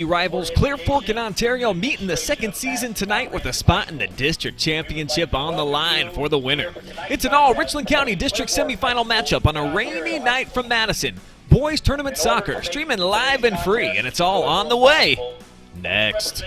Rivals Clear Fork and Ontario meet in the second season tonight with a spot in the district championship on the line for the winner. It's an all Richland County district semifinal matchup on a rainy night from Madison. Boys tournament soccer streaming live and free, and it's all on the way next.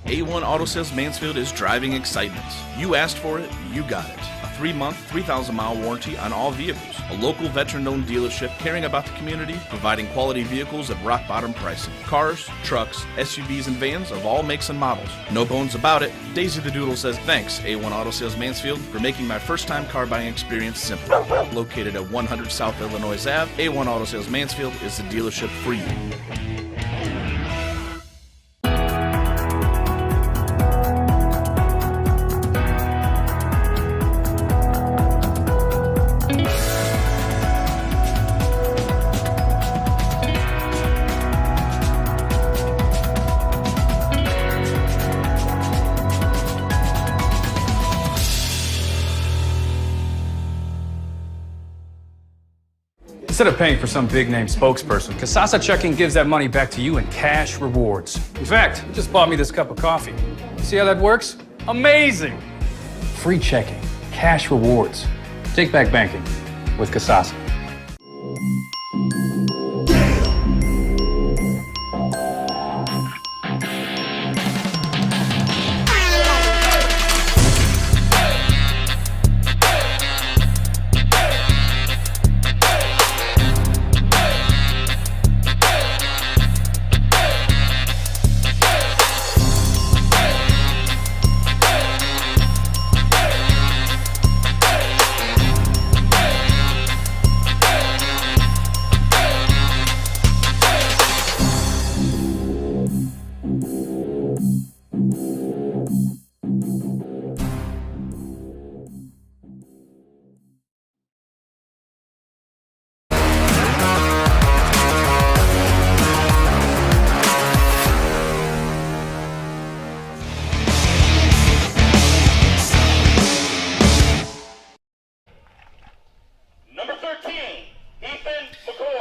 A1 Auto Sales Mansfield is driving excitement. You asked for it, you got it. A 3-month, 3,000-mile warranty on all vehicles. A local veteran-owned dealership caring about the community, providing quality vehicles at rock-bottom pricing. Cars, trucks, SUVs, and vans of all makes and models. No bones about it. Daisy the Doodle says thanks, A1 Auto Sales Mansfield, for making my first-time car buying experience simple. Located at 100 South Illinois Ave, A1 Auto Sales Mansfield is the dealership for you. Instead of paying for some big-name spokesperson, Kasasa Checking gives that money back to you in cash rewards. In fact, it just bought me this cup of coffee. See how that works? Amazing! Free checking, cash rewards. Take back banking with Kasasa.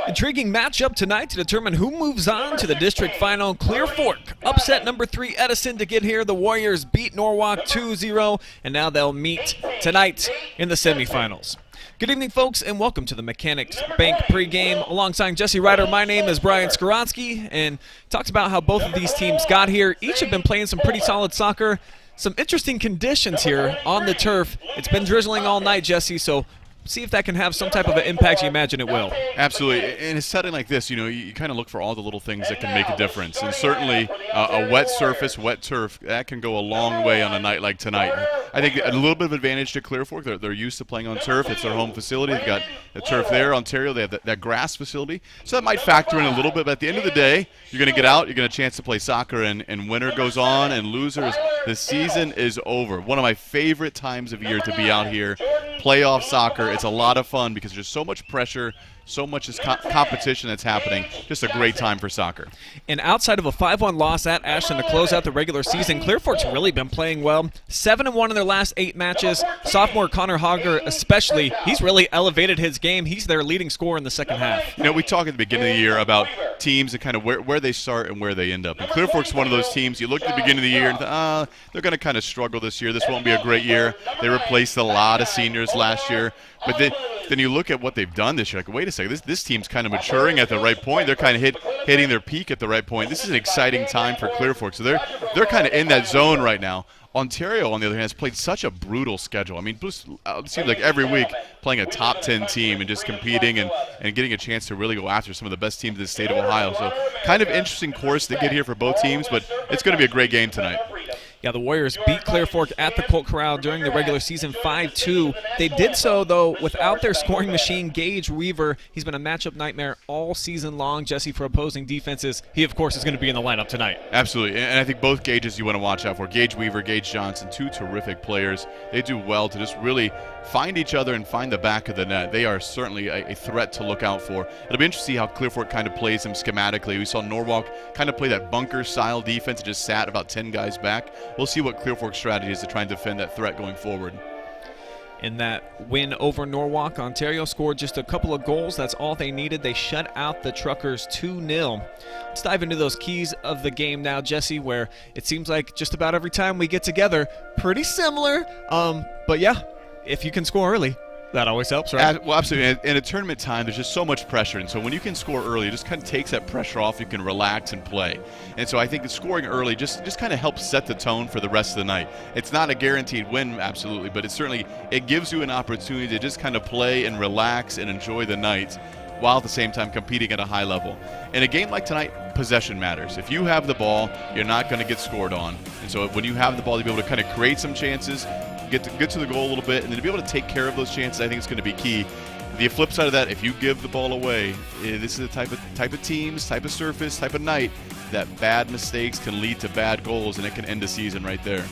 Intriguing matchup tonight to determine who moves on to the district final. Clear Fork upset number 3 Edison to get here. The Warriors beat Norwalk 2-0, and now they'll meet tonight in the semifinals. Good evening, folks, and welcome to the Mechanics Bank pregame. Alongside Jesse Ryder, my name is Brian Skorotsky, and talks about how both of these teams got here. Each have been playing some pretty solid soccer. Some interesting conditions here on the turf. It's been drizzling all night, Jesse, so see if that can have some type of an impact. You imagine it will. Absolutely. In a setting like this, you know, you kind of look for all the little things that can make a difference. And certainly a wet surface, wet turf, that can go a long way on a night like tonight. I think a little bit of advantage to Clear Fork. They're used to playing on turf. It's their home facility. They've got the turf there. Ontario, they have that grass facility. So that might factor in a little bit. But at the end of the day, you're going to get out. You're going to a chance to play soccer. And winner goes on, and losers, the season is over. One of my favorite times of year to be out here. Playoff soccer. It's a lot of fun because there's so much pressure. So much is competition that's happening. Just a great time for soccer. And outside of a 5-1 loss at Ashland to close out the regular season, Clear Fork's really been playing well. 7-1 in their last 8 matches. Sophomore Connor Hager especially, he's really elevated his game. He's their leading scorer in the second half. You know, we talked at the beginning of the year about teams and kind of where they start and where they end up. And Clear Fork's one of those teams, you look at the beginning of the year and they're going to kind of struggle this year. This won't be a great year. They replaced a lot of seniors last year. But then you look at what they've done this year. Like, wait a second, this team's kind of maturing at the right point. They're kind of hitting their peak at the right point. This is an exciting time for Clear Fork. So they're kind of in that zone right now. Ontario, on the other hand, has played such a brutal schedule. I mean, it seems like every week playing a top 10 team and just competing and getting a chance to really go after some of the best teams in the state of Ohio. So kind of interesting course to get here for both teams, but it's going to be a great game tonight. Yeah, the Warriors beat Clear Fork at the Colt Corral during the regular season 5-2. They did so, though, without their scoring machine, Gage Weaver. He's been a matchup nightmare all season long, Jesse, for opposing defenses. He, of course, is going to be in the lineup tonight. Absolutely, and I think both Gages you want to watch out for. Gage Weaver, Gage Johnson, 2 terrific players. They do well to just really find each other and find the back of the net. They are certainly a threat to look out for. It'll be interesting to see how Clear Fork kind of plays them schematically. We saw Norwalk kind of play that bunker-style defense and just sat about 10 guys back. We'll see what Clear Fork's strategy is to try and defend that threat going forward. In that win over Norwalk, Ontario scored just a couple of goals. That's all they needed. They shut out the Truckers 2-0. Let's dive into those keys of the game now, Jesse, where it seems like just about every time we get together, pretty similar. But yeah, if you can score early, that always helps, right? Well, absolutely. In a tournament time, there's just so much pressure. And so when you can score early, it just kind of takes that pressure off. You can relax and play. And so I think that scoring early just kind of helps set the tone for the rest of the night. It's not a guaranteed win, absolutely, but it gives you an opportunity to just kind of play and relax and enjoy the night while at the same time competing at a high level. In a game like tonight, possession matters. If you have the ball, you're not going to get scored on. And so when you have the ball, you'll be able to kind of create some chances, get to the goal a little bit, and then to be able to take care of those chances, I think it's going to be key. The flip side of that, if you give the ball away, this is the type of teams, type of surface, type of night that bad mistakes can lead to bad goals, and it can end a season right there.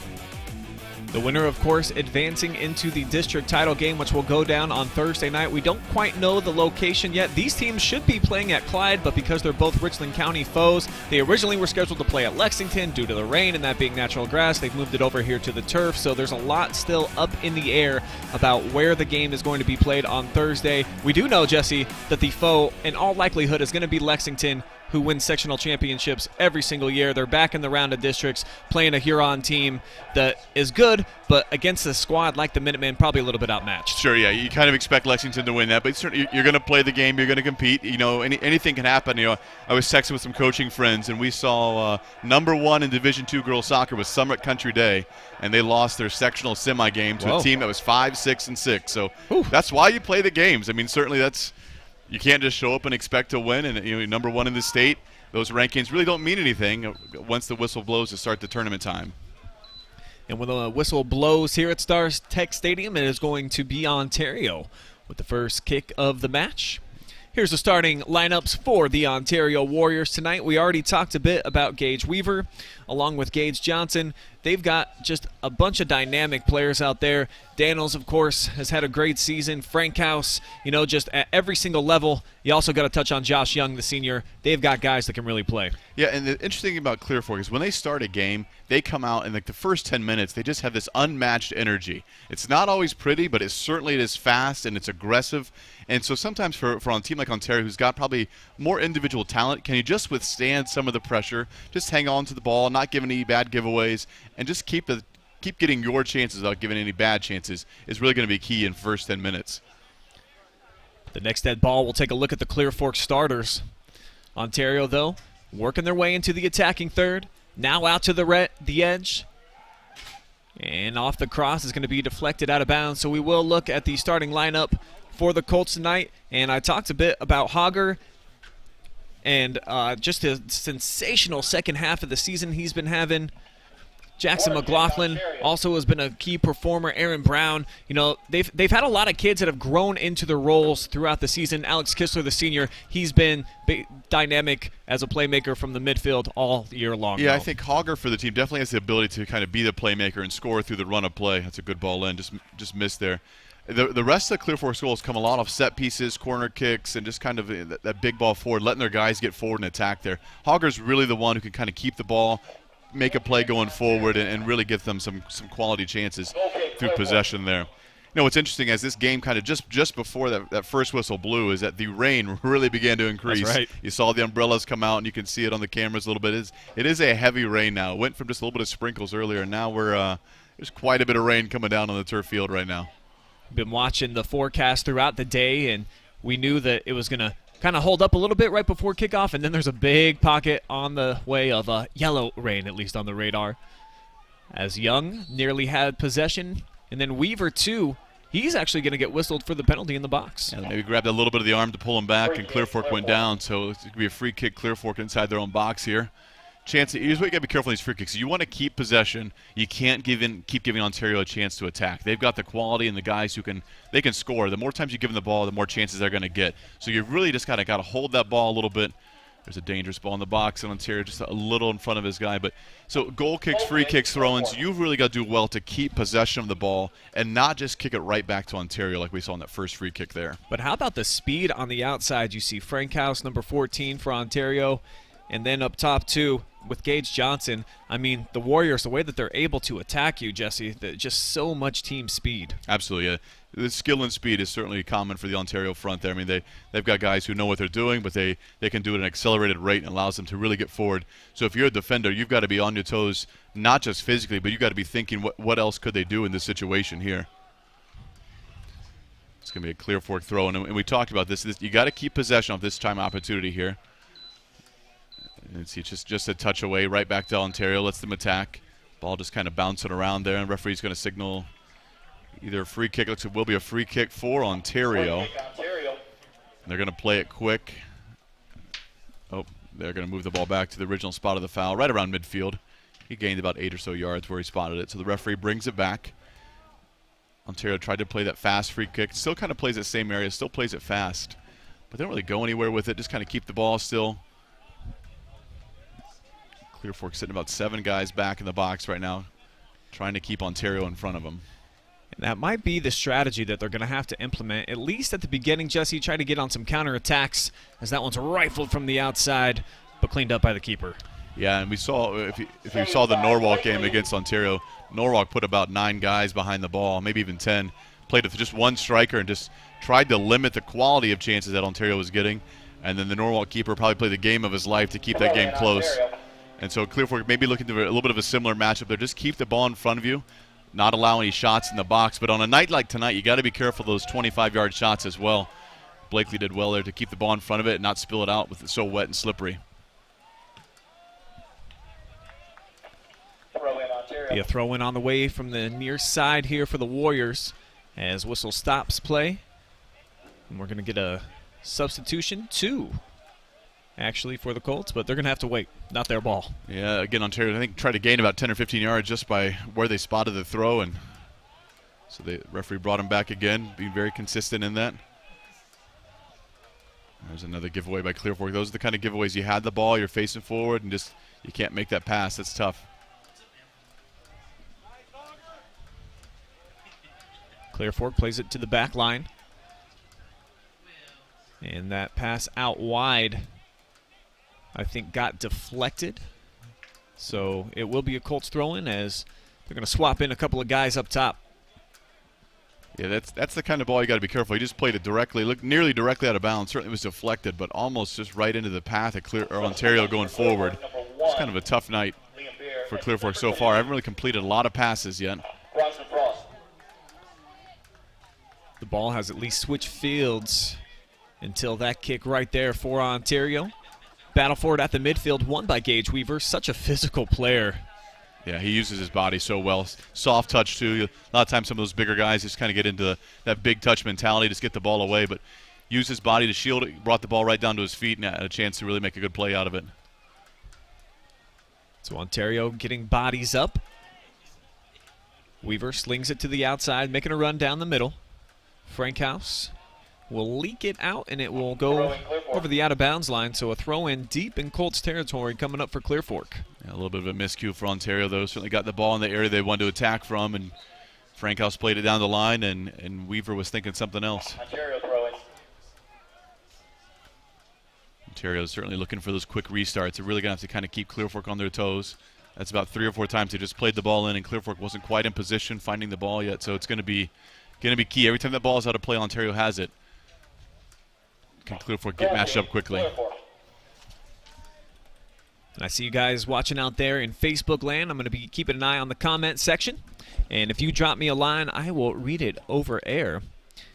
The winner, of course, advancing into the district title game, which will go down on Thursday night. We don't quite know the location yet. These teams should be playing at Clyde, but because they're both Richland County foes, they originally were scheduled to play at Lexington due to the rain and that being natural grass. They've moved it over here to the turf, so there's a lot still up in the air about where the game is going to be played on Thursday. We do know, Jesse, that the foe, in all likelihood, is going to be Lexington, who wins sectional championships every single year. They're back in the round of districts, playing a Huron team that is good, but against a squad like the Minutemen, probably a little bit outmatched. Sure, yeah, you kind of expect Lexington to win that, but certainly you're going to play the game, you're going to compete. You know, anything can happen. You know, I was texting with some coaching friends, and we saw number 1 in Division II girls soccer was Summit Country Day, and they lost their sectional semi game to a team that was 5, 6, and 6. So that's why you play the games. I mean, certainly you can't just show up and expect to win. And number 1 in the state, those rankings really don't mean anything once the whistle blows to start the tournament time. And when the whistle blows here at Startek Stadium, it is going to be Ontario with the first kick of the match. Here's the starting lineups for the Ontario Warriors tonight. We already talked a bit about Gage Weaver, along with Gage Johnson. They've got just a bunch of dynamic players out there. Daniels, of course, has had a great season. Frank House, just at every single level. You also got to touch on Josh Young, the senior. They've got guys that can really play. Yeah, and the interesting thing about Clear Fork is when they start a game, they come out and like the first 10 minutes, they just have this unmatched energy. It's not always pretty, but it is fast and it's aggressive. And so sometimes for a team like Ontario, who's got probably more individual talent, can you just withstand some of the pressure, just hang on to the ball, not give any bad giveaways, and just keep getting your chances without giving any bad chances is really going to be key in first 10 minutes. The next dead ball, we'll take a look at the Clear Fork starters. Ontario, though, working their way into the attacking third. Now out to the edge. And off the cross is going to be deflected out of bounds. So we will look at the starting lineup for the Colts tonight. And I talked a bit about Hager and just a sensational second half of the season he's been having. Jackson McLaughlin also has been a key performer. Aaron Brown, they've had a lot of kids that have grown into their roles throughout the season. Alex Kistler, the senior, he's been dynamic as a playmaker from the midfield all year long. Yeah, I think Hager for the team definitely has the ability to kind of be the playmaker and score through the run of play. That's a good ball in, just missed there. The rest of the Clear Fork's goals come a lot off set pieces, corner kicks, and just kind of that big ball forward, letting their guys get forward and attack there. Hogger's really the one who can kind of keep the ball, make a play going forward, and really get them some quality chances through possession there. You know, what's interesting as this game kind of just before that first whistle blew is that the rain really began to increase. That's right. You saw the umbrellas come out, and you can see it on the cameras a little bit. It is a heavy rain now. It went from just a little bit of sprinkles earlier, and now there's quite a bit of rain coming down on the turf field right now. Been watching the forecast throughout the day, and we knew that it was going to kind of hold up a little bit right before kickoff, and then there's a big pocket on the way of yellow rain, at least on the radar. As Young nearly had possession, and then Weaver, too. He's actually going to get whistled for the penalty in the box. Yeah, maybe grabbed a little bit of the arm to pull him back, and Clear Fork went down, so it's going to be a free kick, Clear Fork inside their own box here. Here's what you got to be careful in these free kicks. You want to keep possession. You can't keep giving Ontario a chance to attack. They've got the quality and the guys who can score. The more times you give them the ball, the more chances they're going to get. So you really just got to hold that ball a little bit. There's a dangerous ball in the box, and Ontario just a little in front of his guy. But so goal kicks, free kicks, throw-ins, you've really got to do well to keep possession of the ball and not just kick it right back to Ontario like we saw in that first free kick there. But how about the speed on the outside? You see Frankhouse, number 14 for Ontario, and then up top, too, with Gage Johnson. I mean, the Warriors, the way that they're able to attack you, Jesse, just so much team speed. Absolutely, yeah. The skill and speed is certainly common for the Ontario front there. I mean, they've got guys who know what they're doing, but they can do it at an accelerated rate and allows them to really get forward. So if you're a defender, you've got to be on your toes, not just physically, but you've got to be thinking what else could they do in this situation here. It's going to be a Clear Fork throw, and we talked about this. You got to keep possession of this time opportunity here. And see, it's just a touch away, right back to Ontario, lets them attack. Ball just kind of bouncing around there, and referee's going to signal either a free kick. Looks like it will be a free kick for Ontario. They're going to play it quick. Oh, they're going to move the ball back to the original spot of the foul, right around midfield. He gained about 8 or so yards where he spotted it, so the referee brings it back. Ontario tried to play that fast free kick. Still kind of plays that same area, still plays it fast. But they don't really go anywhere with it, just kind of keep the ball still. Clear Fork sitting about 7 guys back in the box right now, trying to keep Ontario in front of them. And that might be the strategy that they're going to have to implement, at least at the beginning, Jesse. Try to get on some counterattacks as that one's rifled from the outside, but cleaned up by the keeper. Yeah, and we saw, if you saw the Norwalk game against Ontario, Norwalk put about 9 guys behind the ball, maybe even 10, played with just one striker and just tried to limit the quality of chances that Ontario was getting. And then the Norwalk keeper probably played the game of his life to keep that game close. And so Clear Fork maybe looking to a little bit of a similar matchup there. Just keep the ball in front of you, not allow any shots in the box. But on a night like tonight, you got to be careful of those 25-yard shots as well. Blakely did well there to keep the ball in front of it and not spill it out with it so wet and slippery. Be a throw-in on the way from the near side here for the Warriors as whistle stops play. And we're going to get a substitution, 2. Actually, for the Colts, but they're going to have to wait. Not their ball. Yeah, again, Ontario, I think, tried to gain about 10 or 15 yards just by where they spotted the throw, and so the referee brought him back again, being very consistent in that. There's another giveaway by Clear Fork. Those are the kind of giveaways you had the ball, you're facing forward, and just you can't make that pass. That's tough. Clear Fork plays it to the back line. And that pass out wide, I think, got deflected. So it will be a Colts throw-in as they're going to swap in a couple of guys up top. Yeah, that's the kind of ball you got to be careful. He just played it directly, looked nearly directly out of bounds. Certainly was deflected, but almost just right into the path of Ontario going forward. It's kind of a tough night for Clear Fork so far. I haven't really completed a lot of passes yet. The ball has at least switched fields until that kick right there for Ontario. Battle for it at the midfield, won by Gage Weaver. Such a physical player. Yeah, he uses his body so well. Soft touch, too. A lot of times some of those bigger guys just kind of get into that big touch mentality, just get the ball away, but use his body to shield it, brought the ball right down to his feet, and had a chance to really make a good play out of it. So Ontario getting bodies up. Weaver slings it to the outside, making a run down the middle. Frankhouse will leak it out, and it will go over the out-of-bounds line. So a throw-in deep in Colts territory coming up for Clear Fork. Yeah, a little bit of a miscue for Ontario, though. Certainly got the ball in the area they wanted to attack from, and Frankhouse played it down the line, and Weaver was thinking something else. Ontario's certainly looking for those quick restarts. They're really going to have to kind of keep Clear Fork on their toes. That's about 3 or 4 times they just played the ball in, and Clear Fork wasn't quite in position finding the ball yet. So it's going to be key. Every time that ball is out of play, Ontario has it. Can Clear Fork get matched up quickly? And I see you guys watching out there in Facebook land. I'm going to be keeping an eye on the comment section. And if you drop me a line, I will read it over air,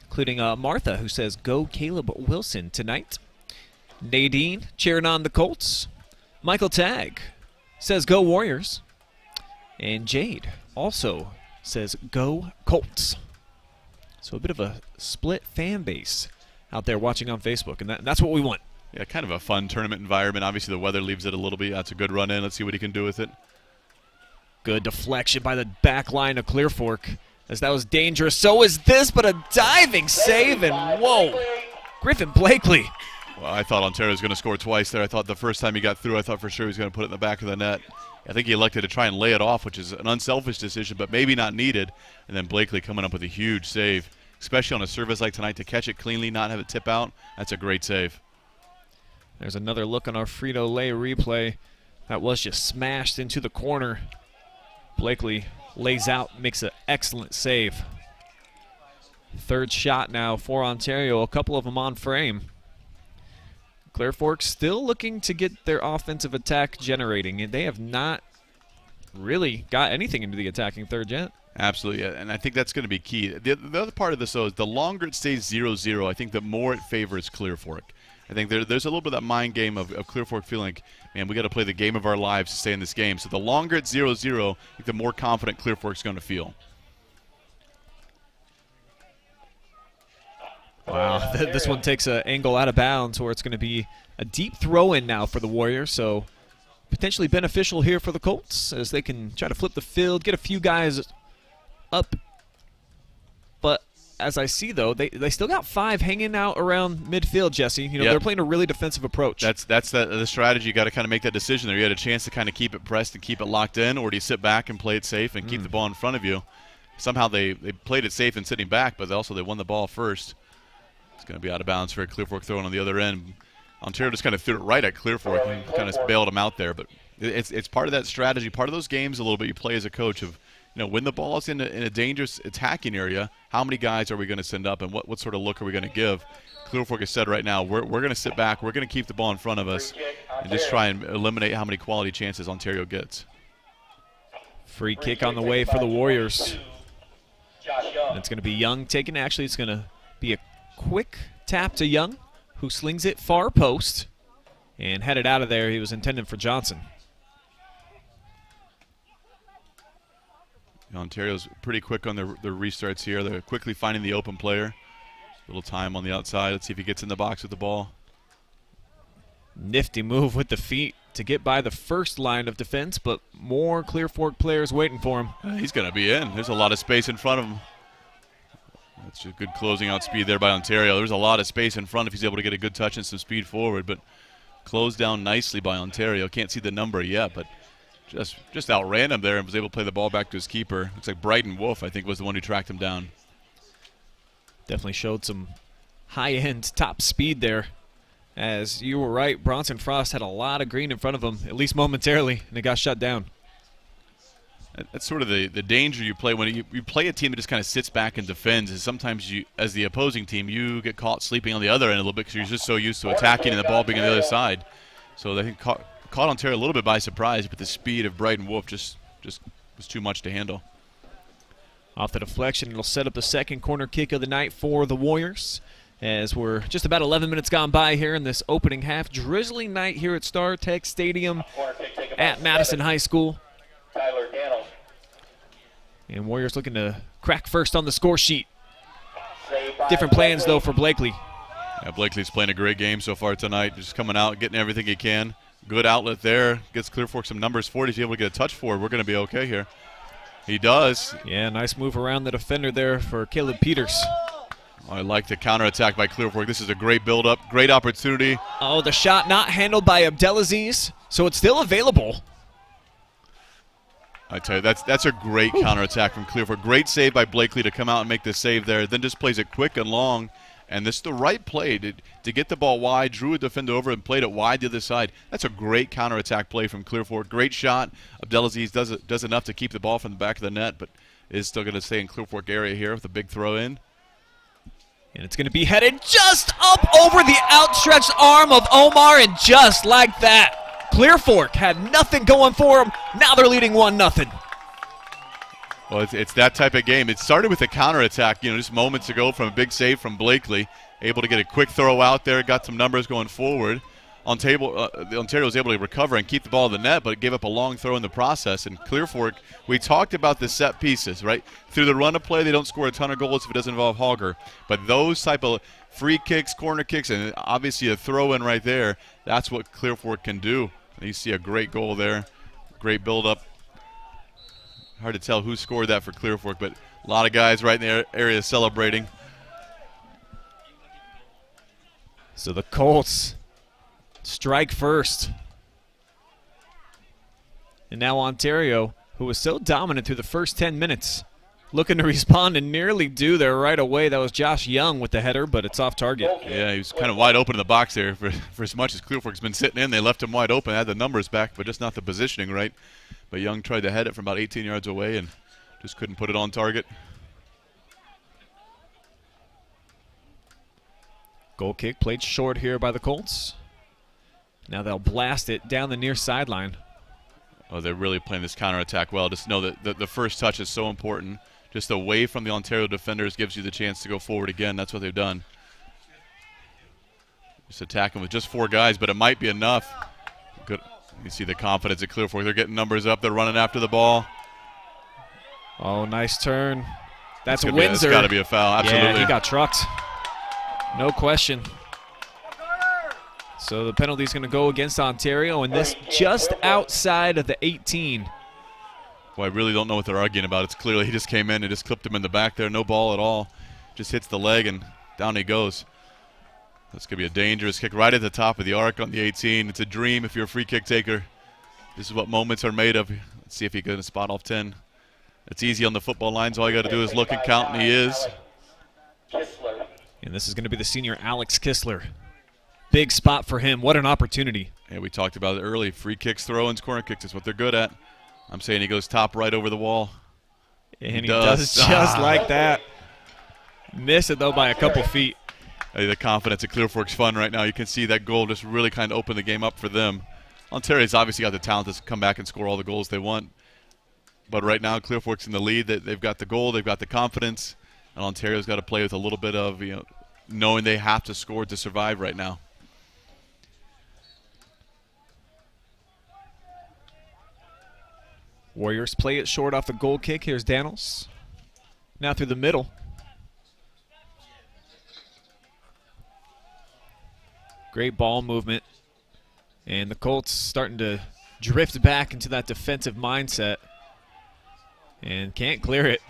including Martha, who says, "Go Caleb Wilson tonight." Nadine cheering on the Colts. Michael Tagg says, "Go Warriors." And Jade also says, "Go Colts." So a bit of a split fan base out there watching on Facebook, and that's what we want. Yeah, kind of a fun tournament environment. Obviously, the weather leaves it a little bit. That's a good run in. Let's see what he can do with it. Good deflection by the back line of Clear Fork, as that was dangerous. So is this, but a diving save, and whoa, Griffin Blakely. Well, I thought Ontario was going to score twice there. I thought the first time he got through, I thought for sure he was going to put it in the back of the net. I think he elected to try and lay it off, which is an unselfish decision, but maybe not needed. And then Blakely coming up with a huge save, especially on a service like tonight, to catch it cleanly, not have it tip out. That's a great save. There's another look on our Frito-Lay replay. That was just smashed into the corner. Blakely lays out, makes an excellent save. Third shot now for Ontario, a couple of them on frame. Clear Fork still looking to get their offensive attack generating, and they have not really got anything into the attacking third yet. Absolutely, and I think that's going to be key. The other part of this, though, is the longer it stays 0-0, I think the more it favors Clear Fork. I think there's a little bit of that mind game of Clear Fork feeling like, man, we got to play the game of our lives to stay in this game. So the longer it's 0-0, I think the more confident Clear Fork's going to feel. Wow, this one takes an angle out of bounds where it's going to be a deep throw-in now for the Warriors. So potentially beneficial here for the Colts as they can try to flip the field, get a few guys up. But as I see, though, they still got 5 hanging out around midfield, Jesse. You know, Yep. They're playing a really defensive approach. That's the strategy. You got to kind of make that decision there. You had a chance to kind of keep it pressed and keep it locked in, or do you sit back and play it safe and keep the ball in front of you? Somehow they played it safe and sitting back, but also they won the ball first. It's going to be out of bounds for a Clear Fork throw on the other end. Ontario just kind of threw it right at Clear Fork and kind of bailed them out there. But it's part of that strategy, part of those games a little bit you play as a coach of, you know, when the ball is in a dangerous attacking area, how many guys are we going to send up and what sort of look are we going to give? Clear Fork has said right now, we're going to sit back, we're going to keep the ball in front of us and just try and eliminate how many quality chances Ontario gets. Free kick on the way for the Warriors. And it's going to be Young taking it. Actually, it's going to be a quick tap to Young, who slings it far post and headed out of there. He was intended for Johnson. Ontario's pretty quick on their restarts here. They're quickly finding the open player. Little time on the outside. Let's see if he gets in the box with the ball. Nifty move with the feet to get by the first line of defense, but more Clear Fork players waiting for him. He's going to be in. There's a lot of space in front of him. That's just good closing out speed there by Ontario. There's a lot of space in front if he's able to get a good touch and some speed forward, but closed down nicely by Ontario. Can't see the number yet, but just outran him there and was able to play the ball back to his keeper. Looks like Bryden Wolf, I think, was the one who tracked him down. Definitely showed some high-end top speed there. As you were right, Bronson Frost had a lot of green in front of him, at least momentarily, and it got shut down. That's sort of the danger you play when you play a team that just kind of sits back and defends. Is sometimes you, as the opposing team, you get caught sleeping on the other end a little bit because you're just so used to attacking and the ball being on the other side. So I think caught Ontario a little bit by surprise, but the speed of Bryden Wolf just was too much to handle. Off the deflection, it'll set up the second corner kick of the night for the Warriors. As we're just about 11 minutes gone by here in this opening half. Drizzling night here at Startek Stadium at Madison High School. And Warriors looking to crack first on the score sheet. Different plans, though, for Blakely. Yeah, Blakely's playing a great game so far tonight. Just coming out, getting everything he can. Good outlet there. Gets Clear Fork some numbers for it. If he's able to get a touch forward, we're going to be okay here. He does. Yeah, nice move around the defender there for Caleb Peters. I like the counterattack by Clear Fork. This is a great build-up, great opportunity. Oh, the shot not handled by Abdelaziz, so it's still available. I tell you, that's a great counterattack from Clear Fork. Great save by Blakely to come out and make the save there. Then just plays it quick and long. And this is the right play to get the ball wide, drew a defender over and played it wide the other side. That's a great counterattack play from Clear Fork. Great shot. Abdelaziz does enough to keep the ball from the back of the net, but is still going to stay in Clear Fork area here with a big throw in. And it's going to be headed just up over the outstretched arm of Omar, and just like that, Clear Fork had nothing going for them. Now they're leading 1-0. Well, it's that type of game. It started with a counterattack, just moments ago from a big save from Blakely. Able to get a quick throw out there, got some numbers going forward. Ontario was able to recover and keep the ball in the net, but it gave up a long throw in the process. And Clear Fork, we talked about the set pieces, right? Through the run of play, they don't score a ton of goals if it doesn't involve Hogger. But those type of free kicks, corner kicks, and obviously a throw-in right there, that's what Clear Fork can do. And you see a great goal there, great build-up. Hard to tell who scored that for Clear Fork, but a lot of guys right in the area celebrating. So the Colts strike first. And now Ontario, who was so dominant through the first 10 minutes, looking to respond and nearly do there right away. That was Josh Young with the header, but it's off target. Yeah, he was kind of wide open in the box there. For as much as Clear Fork's been sitting in, they left him wide open, had the numbers back, but just not the positioning right. But Young tried to head it from about 18 yards away and just couldn't put it on target. Goal kick played short here by the Colts. Now they'll blast it down the near sideline. Oh, they're really playing this counterattack well. Just know that the first touch is so important. Just away from the Ontario defenders gives you the chance to go forward again. That's what they've done. Just attacking with just 4 guys, but it might be enough. Good. You see the confidence at Clear Fork. They're getting numbers up. They're running after the ball. Oh, nice turn. That's Windsor. Windsor. That's got to be a foul. Absolutely. Yeah, he got trucked. No question. So the penalty's going to go against Ontario, and this just outside of the 18. Well, I really don't know what they're arguing about. It's clearly he just came in and just clipped him in the back there. No ball at all. Just hits the leg, and down he goes. That's going to be a dangerous kick right at the top of the arc on the 18. It's a dream if you're a free kick taker. This is what moments are made of. Let's see if he can spot off 10. It's easy on the football lines. All you got to do is look and count, and he is. And this is going to be the senior Alex Kistler. Big spot for him. What an opportunity. Yeah, we talked about it early. Free kicks, throw-ins, corner kicks is what they're good at. I'm saying he goes top right over the wall. And he does just like that. Miss it, though, by a couple feet. Hey, the confidence at Clear Fork's fun right now. You can see that goal just really kind of opened the game up for them. Ontario's obviously got the talent to come back and score all the goals they want. But right now, Clear Fork's in the lead. They've got the goal. They've got the confidence. And Ontario's got to play with a little bit of, knowing they have to score to survive right now. Warriors play it short off the goal kick. Here's Daniels. Now through the middle. Great ball movement. And the Colts starting to drift back into that defensive mindset. And can't clear it.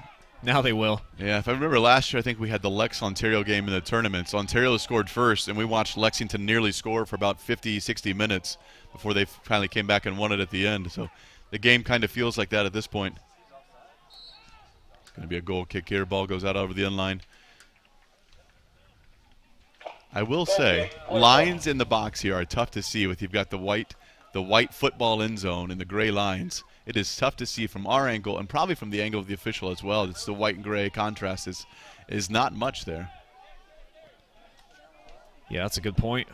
Now they will. Yeah, if I remember last year, I think we had the Lex-Ontario game in the tournament. So Ontario scored first, and we watched Lexington nearly score for about 50, 60 minutes before they finally came back and won it at the end. So the game kind of feels like that at this point. It's going to be a goal kick here. Ball goes out over the end line. I will say, lines in the box here are tough to see with you've got the white football end zone and the gray lines. It is tough to see from our angle and probably from the angle of the official as well. It's the white and gray contrast is not much there. Yeah, that's a good point.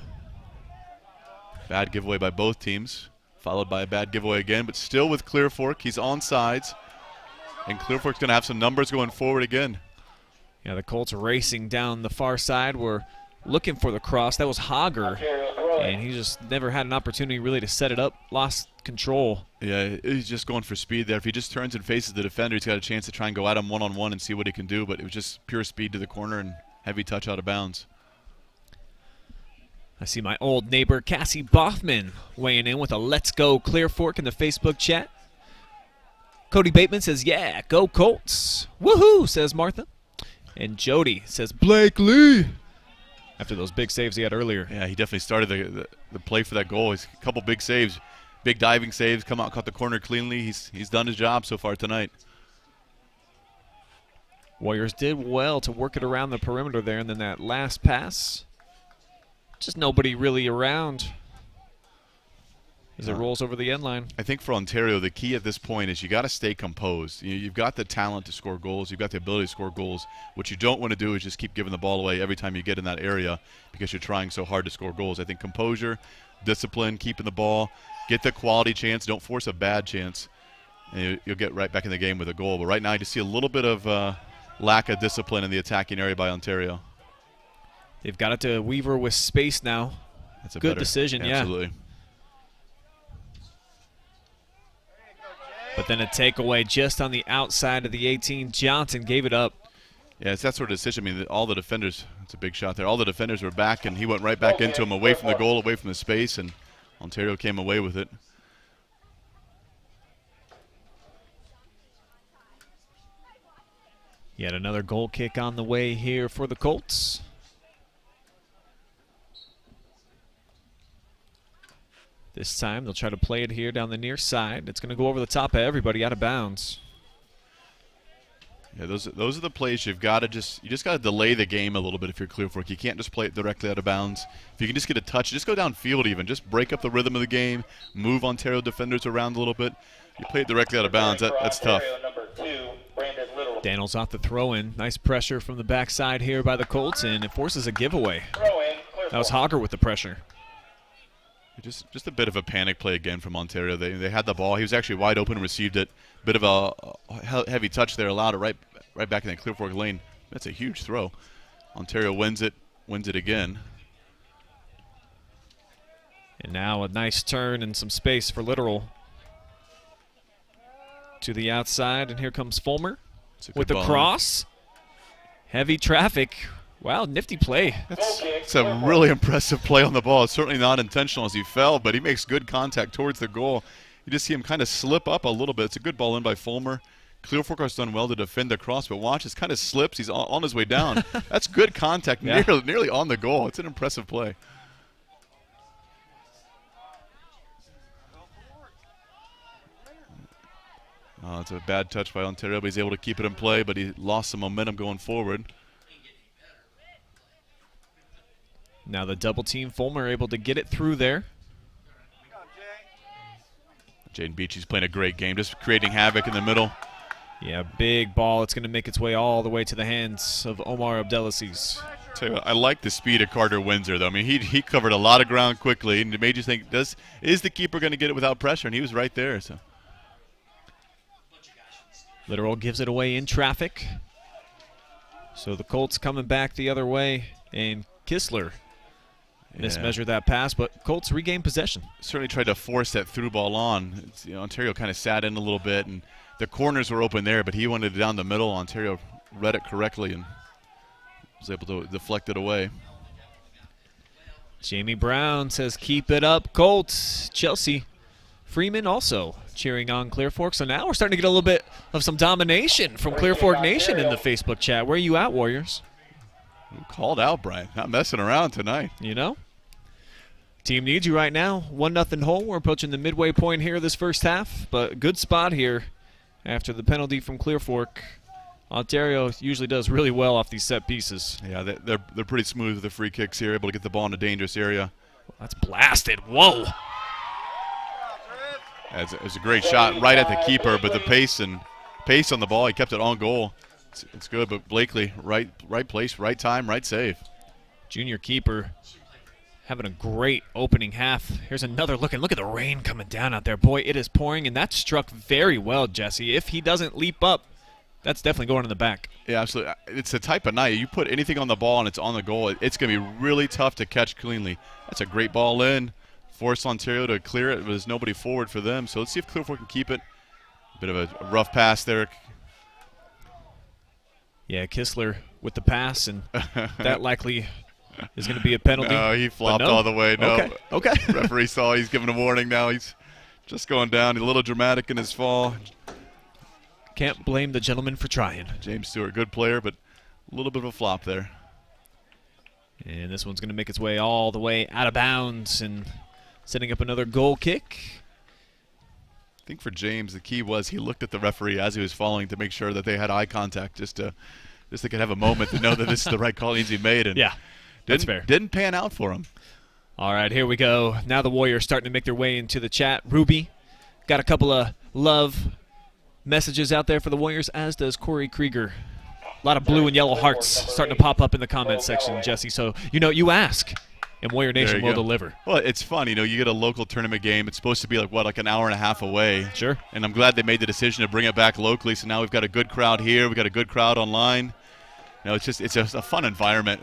Bad giveaway by both teams, followed by a bad giveaway again, but still with Clear Fork. He's on sides, and Clear Fork's going to have some numbers going forward again. Yeah, the Colts racing down the far side. We're looking for the cross. That was Hogger, and he just never had an opportunity really to set it up. Lost control. Yeah, he's just going for speed there. If he just turns and faces the defender, he's got a chance to try and go at him one-on-one and see what he can do, but it was just pure speed to the corner and heavy touch out of bounds. I see my old neighbor Cassie Boffman weighing in with a Let's Go Clear Fork in the Facebook chat. Cody Bateman says, yeah, go Colts. Woohoo, says Martha. And Jody says, Blake Lee. After those big saves he had earlier. Yeah, he definitely started the play for that goal. He's a couple big saves. big diving saves, come out, caught the corner cleanly. He's done his job so far tonight. Warriors did well to work it around the perimeter there, and then that last pass, just nobody really around as it rolls over the end line. I think for Ontario, the key at this point is you got to stay composed. You've got the talent to score goals. You've got the ability to score goals. What you don't want to do is just keep giving the ball away every time you get in that area because you're trying so hard to score goals. I think composure, discipline, keeping the ball, get the quality chance, don't force a bad chance, and you'll get right back in the game with a goal. But right now, you just see a little bit of lack of discipline in the attacking area by Ontario. They've got it to Weaver with space now. That's a good better decision, absolutely. Yeah. But then a takeaway just on the outside of the 18. Johnson gave it up. Yeah, it's that sort of decision. I mean, all the defenders, it's a big shot there. All the defenders were back, and he went right back into him, away from the goal, away from the space, and Ontario came away with it. Yet another goal kick on the way here for the Colts. This time they'll try to play it here down the near side. It's going to go over the top of everybody, out of bounds. Yeah, those are the plays you just got to delay the game a little bit if you're Clear Fork. You can't just play it directly out of bounds. If you can just get a touch, just go downfield even. Just break up the rhythm of the game, move Ontario defenders around a little bit. You play it directly out of bounds, that's tough. Daniels off the throw-in. Nice pressure from the backside here by the Colts, and it forces a giveaway. That was Hogger with the pressure. Just a bit of a panic play again from Ontario. They had the ball. He was actually wide open, received it. Bit of a heavy touch there, allowed it right back in the Clear Fork lane. That's a huge throw. Ontario wins it again. And now a nice turn and some space for Literal. To the outside, and here comes Fulmer with the cross. Heavy traffic. Wow, nifty play. It's a really impressive play on the ball. It's certainly not intentional as he fell, but he makes good contact towards the goal. You just see him kind of slip up a little bit. It's a good ball in by Fulmer. Clear Fork has done well to defend the cross, but watch, it kind of slips. He's on his way down. That's good contact, yeah. nearly on the goal. It's an impressive play. Oh, it's a bad touch by Ontario, but he's able to keep it in play, but he lost some momentum going forward. Now the double team. Fulmer able to get it through there. Jaden Beachy's playing a great game, just creating havoc in the middle. Yeah, big ball. It's going to make its way all the way to the hands of Omar Abdelaziz. Tell you what, I like the speed of Carter Windsor, though. I mean, he covered a lot of ground quickly, and it made you think, is the keeper going to get it without pressure? And he was right there. So Literal gives it away in traffic. So the Colts coming back the other way, and Kistler mismeasured that pass, but Colts regain possession. Certainly tried to force that through ball on. Ontario kind of sat in a little bit, and the corners were open there, but he wanted it down the middle. Ontario read it correctly and was able to deflect it away. Jamie Brown says, keep it up, Colts. Chelsea Freeman also cheering on Clear Fork. So now we're starting to get a little bit of some domination from Clear Fork Nation in the Facebook chat. Where are you at, Warriors? Called out, Brian. Not messing around tonight. You know? Team needs you right now. 1-0 home. We're approaching the midway point here this first half, but good spot here after the penalty from Clear Fork. Ontario usually does really well off these set pieces. Yeah, they're pretty smooth with the free kicks here, able to get the ball in a dangerous area. That's blasted. Whoa. It was a great shot right at the keeper, but the pace on the ball, he kept it on goal. It's good, but Blakely, right place, right time, right save. Junior keeper having a great opening half. Here's another look, and look at the rain coming down out there. Boy, it is pouring, and that struck very well, Jesse. If he doesn't leap up, that's definitely going in the back. Yeah, absolutely. It's the type of night. You put anything on the ball and it's on the goal, it's going to be really tough to catch cleanly. That's a great ball in. Forced Ontario to clear it. There's nobody forward for them. So let's see if Clear Fork can keep it. Bit of a rough pass there. Yeah, Kistler with the pass, and that likely is going to be a penalty. No, he flopped all the way. No. Okay. Referee saw he's giving a warning now. He's just going down. He's a little dramatic in his fall. Can't blame the gentleman for trying. James Stewart, good player, but a little bit of a flop there. And this one's going to make its way all the way out of bounds and setting up another goal kick. I think for James, the key was he looked at the referee as he was falling to make sure that they had eye contact, just to they could have a moment to know that this is the right call that needs to be made. And yeah, that's fair. Didn't pan out for him. All right, here we go. Now the Warriors starting to make their way into the chat. Ruby got a couple of love messages out there for the Warriors, as does Corey Krieger. A lot of blue and yellow hearts starting to pop up in the comment section, Jesse. So, you ask, and Warrior Nation will deliver. Well, it's fun. You get a local tournament game. It's supposed to be like an hour and a half away. Sure. And I'm glad they made the decision to bring it back locally. So now we've got a good crowd here. We've got a good crowd online. It's just a fun environment.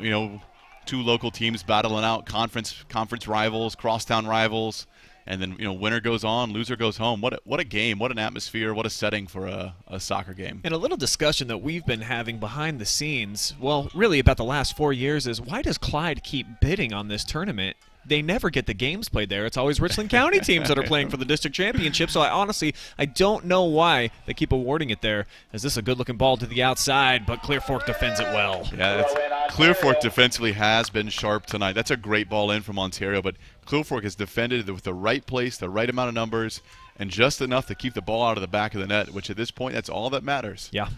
Two local teams battling out conference rivals, crosstown rivals, and then winner goes on, loser goes home. What a game, what an atmosphere, what a setting for a soccer game. And a little discussion that we've been having behind the scenes, well, really about the last 4 years, is why does Clyde keep bidding on this tournament? They never get the games played there. It's always Richland County teams that are playing for the district championship. So I don't know why they keep awarding it there. Is this a good-looking ball to the outside, but Clear Fork defends it well. Yeah, Clear Fork defensively has been sharp tonight. That's a great ball in from Ontario, but Clear Fork has defended with the right place, the right amount of numbers, and just enough to keep the ball out of the back of the net, which at this point, that's all that matters. Yeah.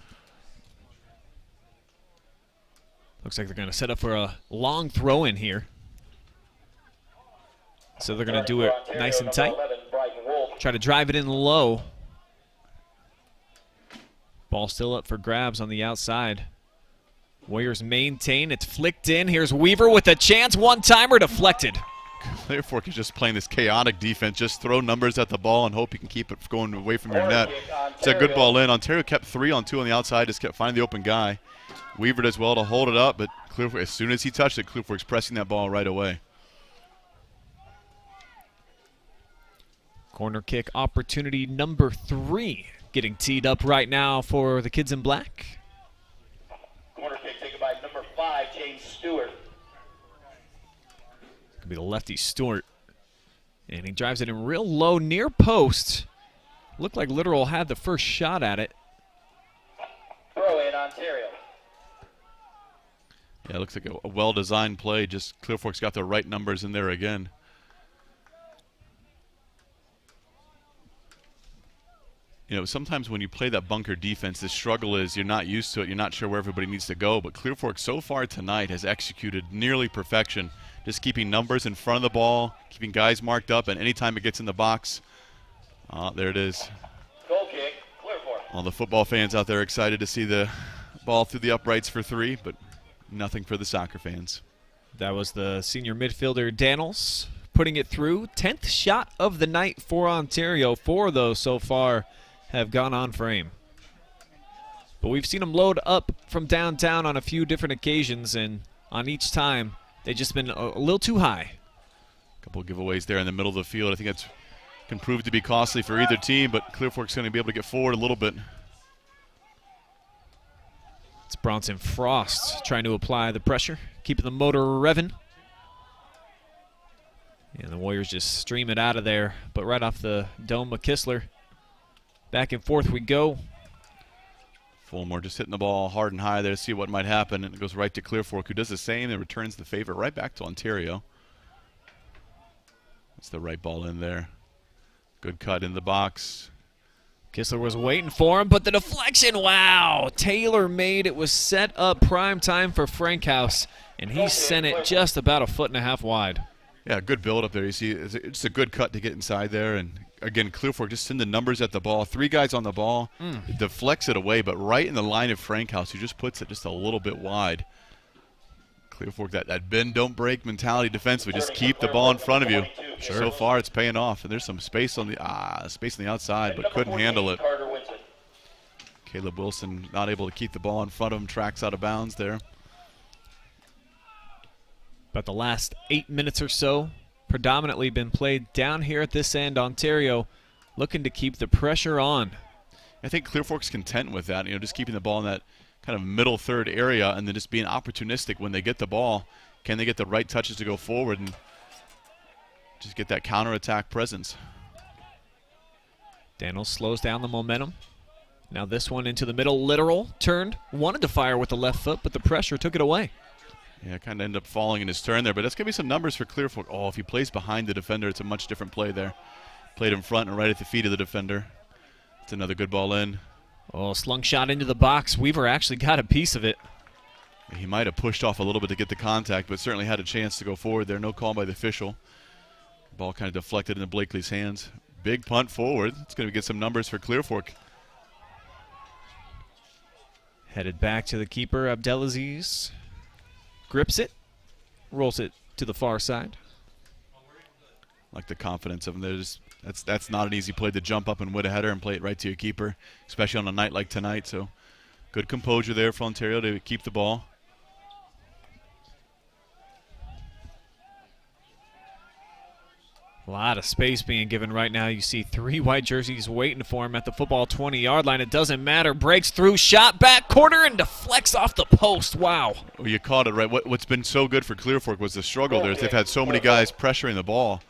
Looks like they're going to set up for a long throw in here. So they're going to do it nice and tight. Try to drive it in low. Ball still up for grabs on the outside. Warriors maintain. It's flicked in. Here's Weaver with a chance. One-timer deflected. Clear Fork is just playing this chaotic defense. Just throw numbers at the ball and hope you can keep it going away from your net. It's a good ball in. Ontario kept 3-on-2 on the outside. Just kept finding the open guy. Weaver does well to hold it up, but Clear Fork, as soon as he touched it, Clear Fork's pressing that ball right away. Corner kick opportunity number 3 getting teed up right now for the kids in black. Corner kick taken by number 5, James Stewart. Could be the lefty Stewart. And he drives it in real low near post. Looked like Literal had the first shot at it. Throw in Ontario. Yeah, it looks like a well-designed play. Just Clear Fork's got the right numbers in there again. Sometimes when you play that bunker defense, the struggle is you're not used to it. You're not sure where everybody needs to go. But Clear Fork so far tonight has executed nearly perfection, just keeping numbers in front of the ball, keeping guys marked up, and anytime it gets in the box, there it is. Goal kick, Clear Fork. All the football fans out there excited to see the ball through the uprights for 3, but nothing for the soccer fans. That was the senior midfielder Daniels putting it through. 10th shot of the night for Ontario. 4 of those so far have gone on frame. But we've seen them load up from downtown on a few different occasions, and on each time, they've just been a little too high. A couple of giveaways there in the middle of the field. I think that can prove to be costly for either team, but Clear Fork's going to be able to get forward a little bit. It's Bronson Frost trying to apply the pressure, keeping the motor revving. And the Warriors just stream it out of there, but right off the dome of Kistler. Back and forth we go. Fulmore just hitting the ball hard and high there to see what might happen, and it goes right to Clear Fork, who does the same and returns the favor right back to Ontario. That's the right ball in there. Good cut in the box. Kistler was waiting for him, but the deflection, wow! Taylor made it, was set up prime time for Frankhouse, and he sent it just about 1.5 feet wide. Yeah, good build up there. You see, it's a good cut to get inside there, and again, Clear Fork just send the numbers at the ball. 3 guys on the ball. It deflects it away, but right in the line of Frankhouse, who just puts it just a little bit wide. Clear Fork, that bend, don't break mentality defensively. Just keep the ball in front of you. Sure. So far, it's paying off. And there's some space on the outside, but couldn't handle it. Caleb Wilson not able to keep the ball in front of him. Tracks out of bounds there. But the last 8 minutes or so predominantly been played down here at this end. Ontario looking to keep the pressure on. I think Clear Fork's content with that, just keeping the ball in that kind of middle third area and then just being opportunistic when they get the ball. Can they get the right touches to go forward and just get that counterattack presence? Daniels slows down the momentum. Now this one into the middle, Literal turned, wanted to fire with the left foot, but the pressure took it away. Yeah, kind of ended up falling in his turn there, but that's going to be some numbers for Clear Fork. Oh, if he plays behind the defender, it's a much different play there. Played in front and right at the feet of the defender. It's another good ball in. Oh, slung shot into the box. Weaver actually got a piece of it. He might have pushed off a little bit to get the contact, but certainly had a chance to go forward there. No call by the official. Ball kind of deflected into Blakely's hands. Big punt forward. It's going to get some numbers for Clear Fork. Headed back to the keeper, Abdelaziz. Grips it. Rolls it to the far side. Like the confidence of them. That's not an easy play to jump up and win a header and play it right to your keeper, especially on a night like tonight. So good composure there for Ontario to keep the ball. A lot of space being given right now. You see 3 white jerseys waiting for him at the football 20-yard line. It doesn't matter. Breaks through, shot back corner, and deflects off the post. Wow. Well, you caught it right. What's been so good for Clear Fork was the struggle there. They've had so many guys pressuring the ball,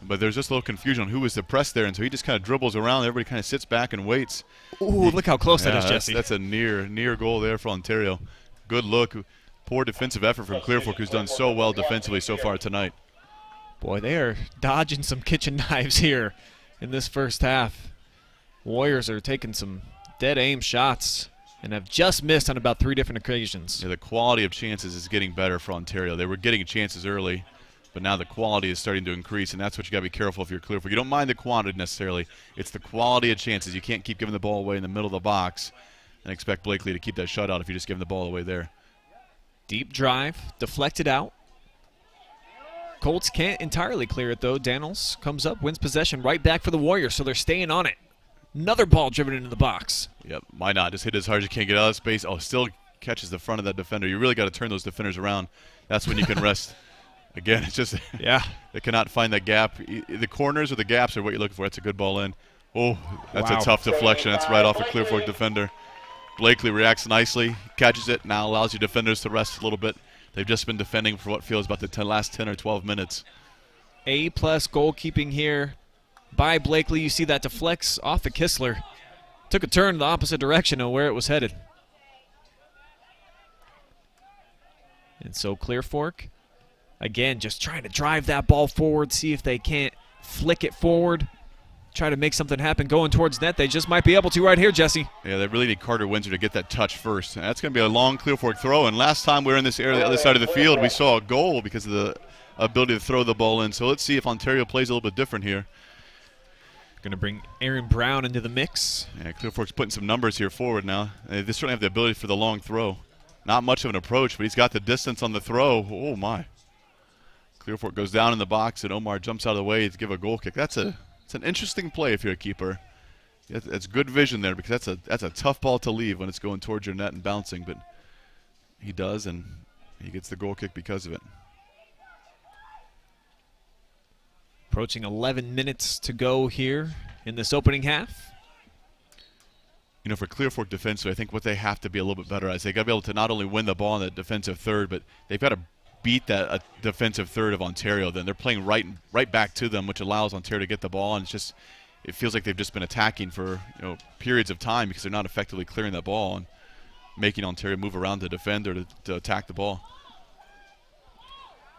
but there's just a little confusion on who was the press there, and so he just kind of dribbles around. Everybody kind of sits back and waits. Ooh, look how close that is, Jesse. That's a near goal there for Ontario. Good look. Poor defensive effort from Clear Fork, who's done so well defensively so far tonight. Boy, they are dodging some kitchen knives here in this first half. Warriors are taking some dead aim shots and have just missed on about 3 different occasions. Yeah, the quality of chances is getting better for Ontario. They were getting chances early, but now the quality is starting to increase, and that's what you got to be careful if you're Clear Fork. You don't mind the quantity necessarily. It's the quality of chances. You can't keep giving the ball away in the middle of the box and expect Blakely to keep that shutout if you just give him the ball away there. Deep drive, deflected out. Colts can't entirely clear it, though. Daniels comes up, wins possession, right back for the Warriors, so they're staying on it. Another ball driven into the box. Yep, why not? Just hit as hard as you can, get out of space. Oh, still catches the front of that defender. You really got to turn those defenders around. That's when you can rest. Again, it's just they cannot find that gap. The corners or the gaps are what you're looking for. That's a good ball in. Oh, that's a tough deflection. That's right off a Clear Fork defender. Blakely reacts nicely, catches it, now allows your defenders to rest a little bit. They've just been defending for what feels about the last 10 or 12 minutes. A-plus goalkeeping here by Blakely. You see that deflects off the Kistler. Took a turn in the opposite direction of where it was headed. And so Clear Fork, again, just trying to drive that ball forward, see if they can't flick it forward, try to make something happen going towards net. They just might be able to right here, Jesse. Yeah, they really need Carter Windsor to get that touch first. And that's going to be a long Clear Fork throw. And last time we were in this area, the other side of the field, we saw a goal because of the ability to throw the ball in. So let's see if Ontario plays a little bit different here. Going to bring Aaron Brown into the mix. Yeah, Clear Fork's putting some numbers here forward now. They certainly have the ability for the long throw. Not much of an approach, but he's got the distance on the throw. Oh, my. Clear Fork goes down in the box, and Omar jumps out of the way to give a goal kick. It's an interesting play if you're a keeper. That's good vision there because that's a tough ball to leave when it's going towards your net and bouncing, but he does, and he gets the goal kick because of it. Approaching 11 minutes to go here in this opening half. You know, for Clear Fork defensively, I think what they have to be a little bit better at is they got to be able to not only win the ball in the defensive third, but they've got to beat that defensive third of Ontario. Then they're playing right back to them, which allows Ontario to get the ball, and it feels like they've just been attacking for periods of time because they're not effectively clearing that ball and making Ontario move around to defend or to attack the ball.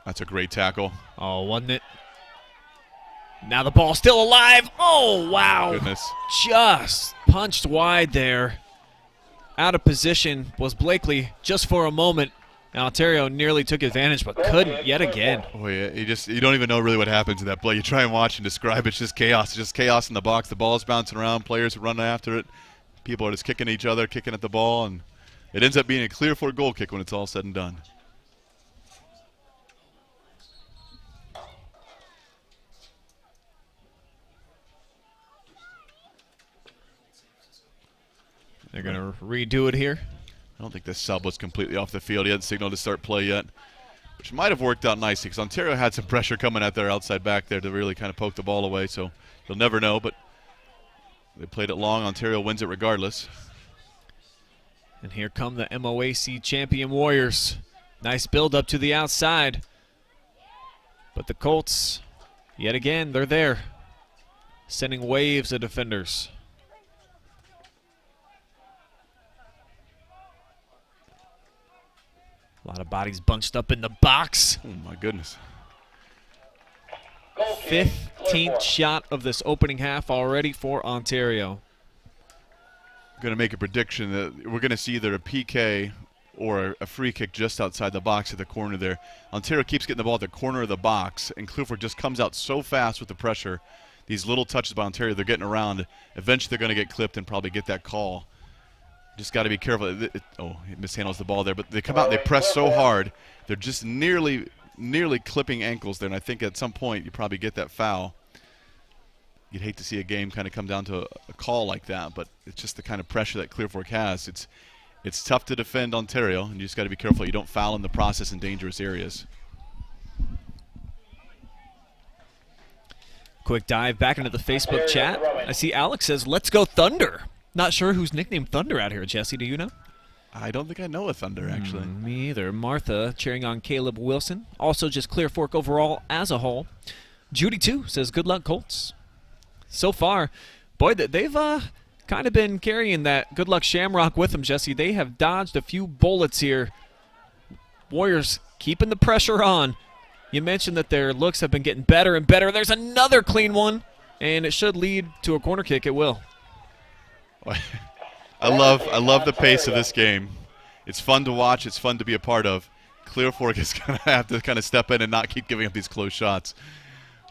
That's a great tackle. Oh, wasn't it? Now the ball's still alive. Oh, wow. Goodness. Just punched wide there. Out of position was Blakely just for a moment. And Ontario nearly took advantage, but couldn't yet again. Oh, yeah. You don't even know really what happens in that play. You try and watch and describe it. It's just chaos. It's just chaos in the box. The ball's bouncing around. Players are running after it. People are just kicking each other, kicking at the ball. And it ends up being a Clear Fork goal kick when it's all said and done. They're going to redo it here. I don't think this sub was completely off the field. He hadn't signaled to start play yet, which might have worked out nicely because Ontario had some pressure coming at their outside back there to really kind of poke the ball away. So you'll never know, but they played it long. Ontario wins it regardless. And here come the MOAC champion Warriors. Nice build up to the outside. But the Colts, yet again, they're there, sending waves of defenders. A lot of bodies bunched up in the box. Oh, my goodness. Fifth 18th shot of this opening half already for Ontario. I'm going to make a prediction that we're going to see either a PK or a free kick just outside the box at the corner there. Ontario keeps getting the ball at the corner of the box, and Clear Fork just comes out so fast with the pressure. These little touches by Ontario, they're getting around. Eventually they're going to get clipped and probably get that call. Just got to be careful. He mishandles the ball there, but they come out and they press so hard. They're just nearly clipping ankles there, and I think at some point you probably get that foul. You'd hate to see a game kind of come down to a call like that, but it's just the kind of pressure that Clear Fork has. It's tough to defend Ontario, and you just got to be careful you don't foul in the process in dangerous areas. Quick dive back into the Facebook chat. I see Alex says, "Let's go Thunder." Not sure who's nicknamed Thunder out here, Jesse. Do you know? I don't think I know a Thunder, actually. Me either. Martha cheering on Caleb Wilson. Also just Clear Fork overall as a whole. Judy, too, says, "Good luck, Colts." So far, boy, they've kind of been carrying that good luck Shamrock with them, Jesse. They have dodged a few bullets here. Warriors keeping the pressure on. You mentioned that their looks have been getting better and better. There's another clean one, and it should lead to a corner kick. It will. I love the pace of this game. It's fun to watch. It's fun to be a part of. Clear Fork is going to have to kind of step in and not keep giving up these close shots.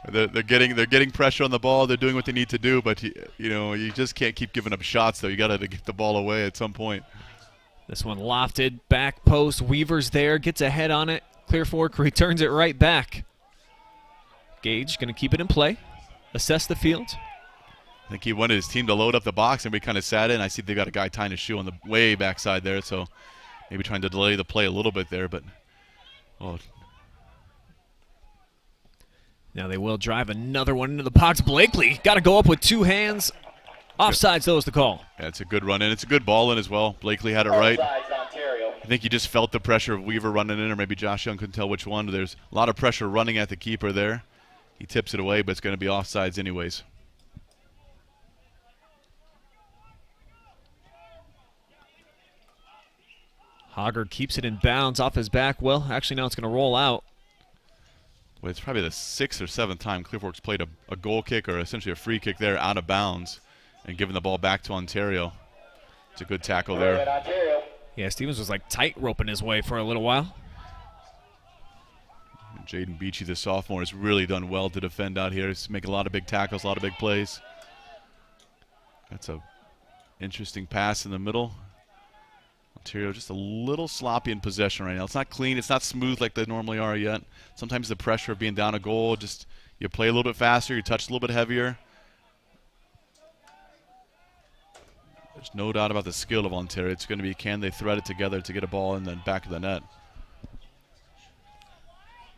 They're getting pressure on the ball. They're doing what they need to do, but you just can't keep giving up shots. Though you got to get the ball away at some point. This one lofted back post. Weaver's there, gets a head on it. Clear Fork returns it right back. Gage going to keep it in play, assess the field. I think he wanted his team to load up the box, and we kind of sat in. I see they got a guy tying his shoe on the way backside there, so maybe trying to delay the play a little bit there, but now they will drive another one into the box. Blakely got to go up with two hands. Offsides, though, is the call. Yeah, it's a good run in. It's a good ball in as well. Blakely had it right. I think you just felt the pressure of Weaver running in, or maybe Josh Young couldn't tell which one. There's a lot of pressure running at the keeper there. He tips it away, but it's going to be offsides anyways. Hogger keeps it in bounds off his back. Well, actually, now it's going to roll out. Well, it's probably the 6th or 7th time Clear Fork's played a goal kick or essentially a free kick there out of bounds and given the ball back to Ontario. It's a good tackle there. Yeah, Stevens was like tight roping his way for a little while. Jaden Beachy, the sophomore, has really done well to defend out here. He's making a lot of big tackles, a lot of big plays. That's a interesting pass in the middle. Ontario just a little sloppy in possession right now. It's not clean. It's not smooth like they normally are yet. Sometimes the pressure of being down a goal, just you play a little bit faster, you touch a little bit heavier. There's no doubt about the skill of Ontario. It's going to be, can they thread it together to get a ball in the back of the net?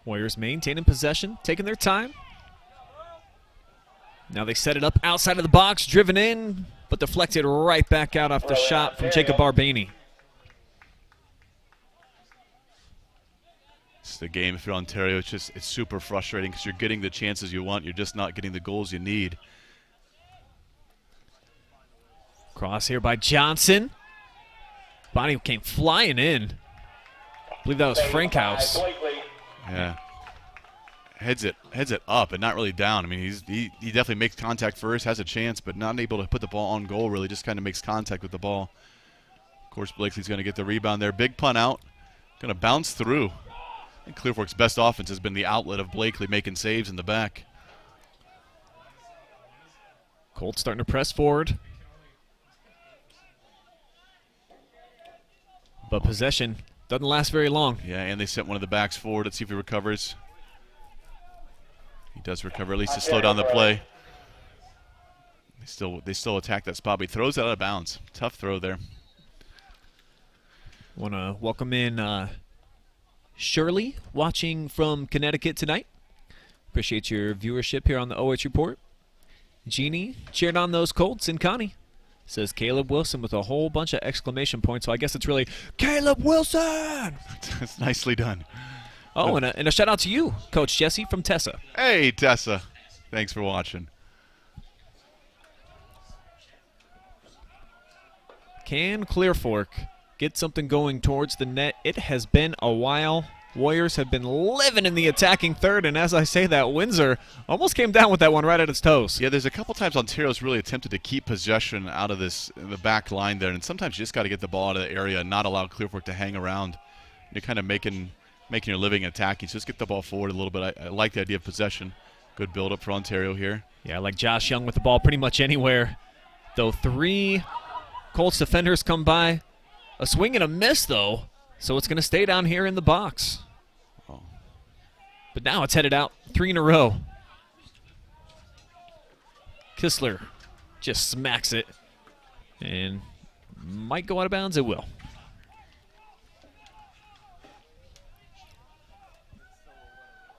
Warriors maintaining possession, taking their time. Now they set it up outside of the box, driven in, but deflected right back out off the shot from Jacob Barbani. It's the game if you're Ontario. It's super frustrating because you're getting the chances you want. You're just not getting the goals you need. Cross here by Johnson. Bonnie came flying in. I believe that was Frankhouse. Yeah. Heads it up and not really down. I mean, he definitely makes contact first, has a chance, but not able to put the ball on goal really, just kind of makes contact with the ball. Of course, Blakely's going to get the rebound there. Big punt out. Going to bounce through. I think Clear Fork's best offense has been the outlet of Blakely making saves in the back. Colts starting to press forward. But possession doesn't last very long. Yeah, and they sent one of the backs forward. Let's see if he recovers. He does recover, at least to slow down the play. They still attack that spot, but he throws it out of bounds. Tough throw there. Want to welcome in Shirley, watching from Connecticut tonight. Appreciate your viewership here on the OH Report. Jeannie cheered on those Colts, and Connie says Caleb Wilson with a whole bunch of exclamation points. So I guess it's really Caleb Wilson. That's nicely done. Oh, and a shout out to you, Coach Jesse from Tessa. Hey, Tessa. Thanks for watching. Can Clear Fork get something going towards the net? It has been a while. Warriors have been living in the attacking third, and as I say that, Windsor almost came down with that one right at its toes. Yeah, there's a couple times Ontario's really attempted to keep possession out of the back line there, and sometimes you just got to get the ball out of the area and not allow Clear Fork to hang around. You're kind of making your living attacking, so just get the ball forward a little bit. I like the idea of possession. Good build-up for Ontario here. Yeah, I like Josh Young with the ball pretty much anywhere. Though 3 Colts defenders come by. A swing and a miss, though, so it's going to stay down here in the box. Oh. But now it's headed out 3 in a row. Kistler just smacks it and might go out of bounds. It will.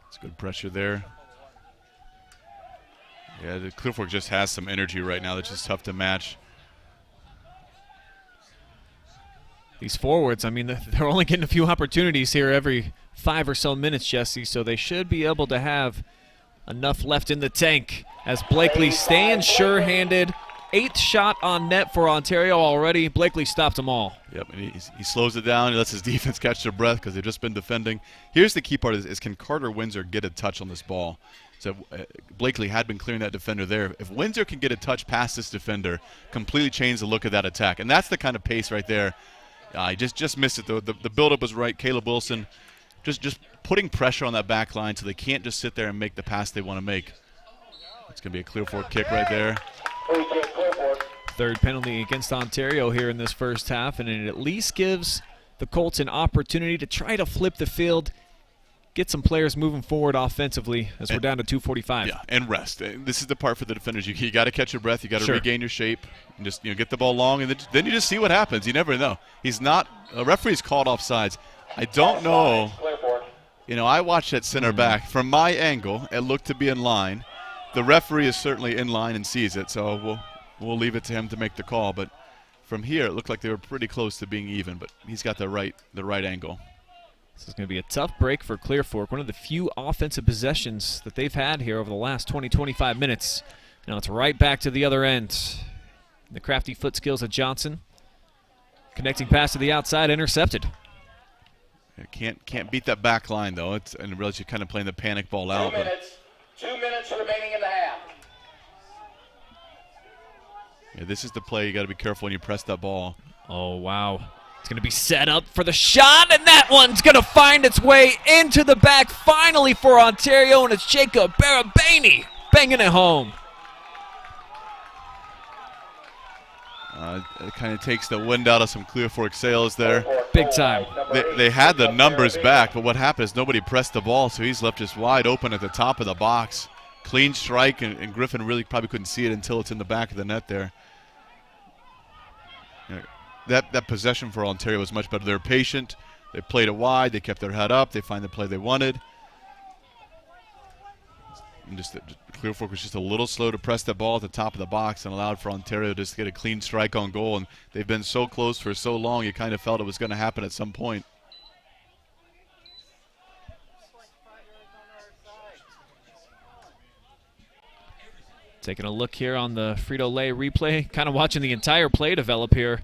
It's good pressure there. Yeah, the Clear Fork just has some energy right now that's just tough to match. These forwards, I mean, they're only getting a few opportunities here every 5 or so minutes, Jesse, so they should be able to have enough left in the tank as Blakely staying sure-handed. 8th shot on net for Ontario already. Blakely stopped them all. Yep, and he slows it down. He lets his defense catch their breath because they've just been defending. Here's the key part is can Carter Windsor get a touch on this ball? So Blakely had been clearing that defender there. If Windsor can get a touch past this defender, completely change the look of that attack. And that's the kind of pace right there. He just missed it, though. The buildup was right. Caleb Wilson just putting pressure on that back line so they can't just sit there and make the pass they want to make. It's going to be a Clear Fork kick right there. 3rd penalty against Ontario here in this first half, and it at least gives the Colts an opportunity to try to flip the field, get some players moving forward offensively as we're down to 2:45. Yeah, and rest. This is the part for the defenders. You got to catch your breath. You got to regain your shape, and just get the ball long, and then you just see what happens. You never know. A referee's called offsides. I don't know. I watched that center back. From my angle, it looked to be in line. The referee is certainly in line and sees it, so we'll leave it to him to make the call. But from here, it looked like they were pretty close to being even, but he's got the right angle. This is going to be a tough break for Clear Fork, one of the few offensive possessions that they've had here over the last 20-25 minutes. Now it's right back to the other end. The crafty foot skills of Johnson. Connecting pass to the outside, intercepted. Can't beat that back line, though. And I realize you're kind of playing the panic ball out. 2 minutes remaining in the half. Yeah, this is the play. You got to be careful when you press that ball. Oh, wow. It's going to be set up for the shot, and that one's going to find its way into the back finally for Ontario, and it's Jacob Barabani banging it home. It kind of takes the wind out of some Clear Fork sails there. Big time. They had the numbers back, but what happened is nobody pressed the ball, so he's left just wide open at the top of the box. Clean strike, and Griffin really probably couldn't see it until it's in the back of the net there. That possession for Ontario was much better. They were patient. They played it wide. They kept their head up. They find the play they wanted. And Clear Fork was just a little slow to press the ball at the top of the box and allowed for Ontario just to get a clean strike on goal. And they've been so close for so long, you kind of felt it was going to happen at some point. Taking a look here on the Frito-Lay replay, kind of watching the entire play develop here.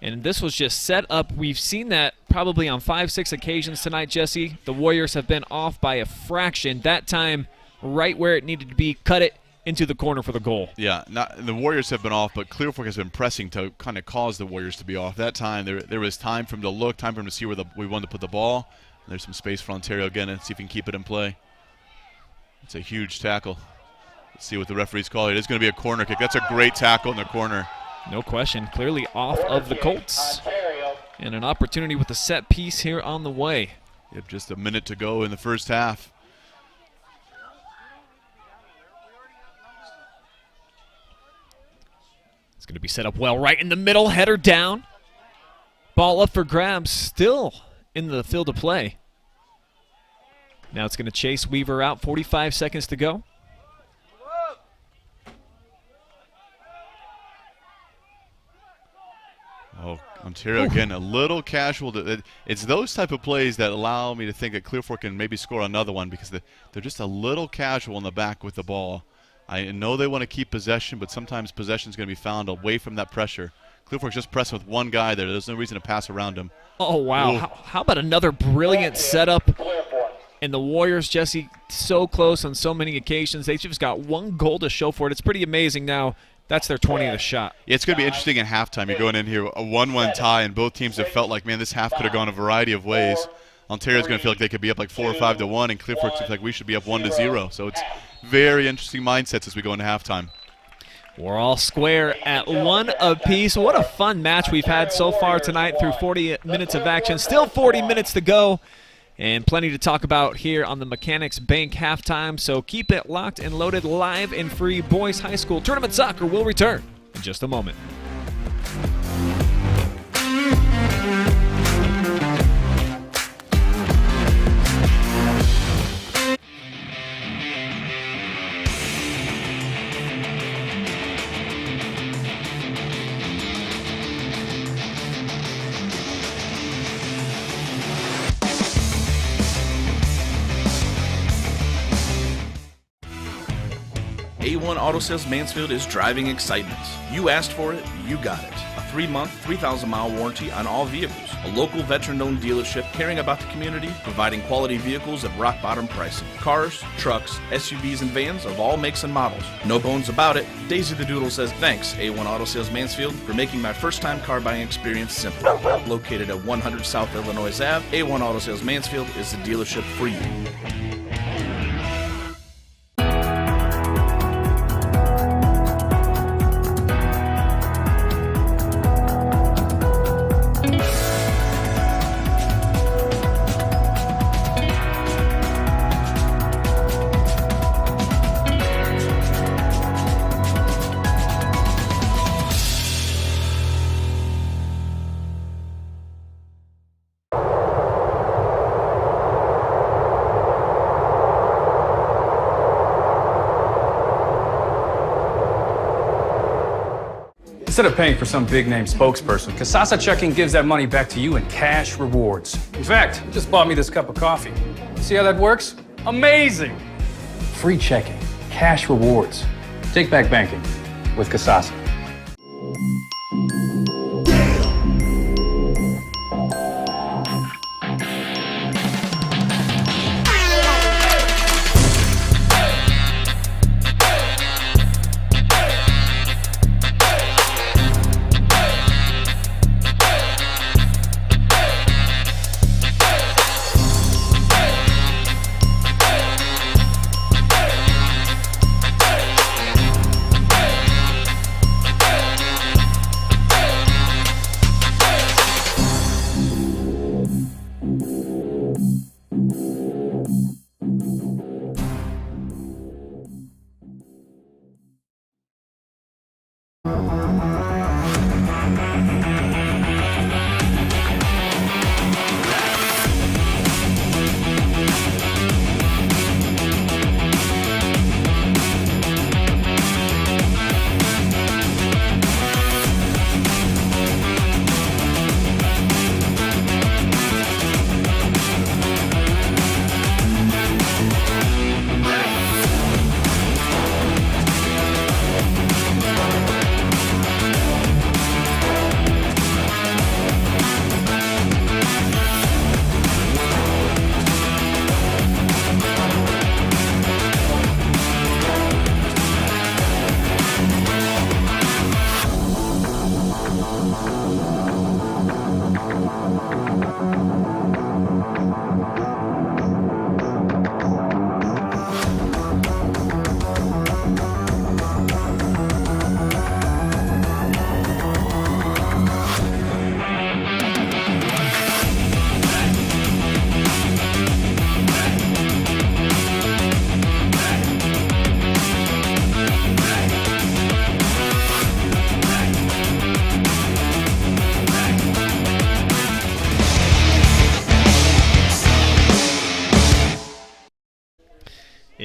And this was just set up. We've seen that probably on 5-6 occasions tonight, Jesse. The Warriors have been off by a fraction. That time, right where it needed to be, cut it into the corner for the goal. Yeah, the Warriors have been off, but Clear Fork has been pressing to kind of cause the Warriors to be off. That time, there was time for him to look, time for him to see where we wanted to put the ball. And there's some space for Ontario again and see if he can keep it in play. It's a huge tackle. Let's see what the referees call it. It's going to be a corner kick. That's a great tackle in the corner. No question. Clearly off of the Colts. And an opportunity with the set piece here on the way. Yep, just a minute to go in the first half. It's going to be set up well right in the middle. Header down. Ball up for grabs. Still in the field of play. Now it's going to chase Weaver out. 45 seconds to go. Oh, Ontario again, a little casual. It's those type of plays that allow me to think that Clear Fork can maybe score another one because they're just a little casual in the back with the ball. I know they want to keep possession, but sometimes possession is going to be found away from that pressure. Clear Fork's just pressing with one guy there. There's no reason to pass around him. Oh, wow. Ooh. How about another brilliant setup? And the Warriors, Jesse, so close on so many occasions. They've just got one goal to show for it. It's pretty amazing now. That's their 20th shot. Yeah, it's going to be interesting in halftime. You're going in here, a 1-1 tie, and both teams have felt like, man, this half could have gone a variety of ways. Ontario's going to feel like they could be up like 4 or 5-1, and Clear Fork's like we should be up 1-0. So it's very interesting mindsets as we go into halftime. We're all square at 1 apiece. What a fun match we've had so far tonight through 40 minutes of action. Still 40 minutes to go. And plenty to talk about here on the Mechanics Bank halftime, so keep it locked and loaded. Live and free boys high school tournament soccer will return in just a moment. A1 Auto Sales Mansfield is driving excitement. You asked for it, you got it. A 3-month, 3,000-mile warranty on all vehicles. A local veteran-owned dealership caring about the community, providing quality vehicles at rock-bottom pricing. Cars, trucks, SUVs, and vans of all makes and models. No bones about it. Daisy the Doodle says thanks, A1 Auto Sales Mansfield, for making my first-time car buying experience simple. Located at 100 South Illinois Ave, A1 Auto Sales Mansfield is the dealership for you. Instead of paying for some big-name spokesperson, Kasasa Checking gives that money back to you in cash rewards. In fact, it just bought me this cup of coffee. See how that works? Amazing! Free checking, cash rewards. Take back banking with Kasasa.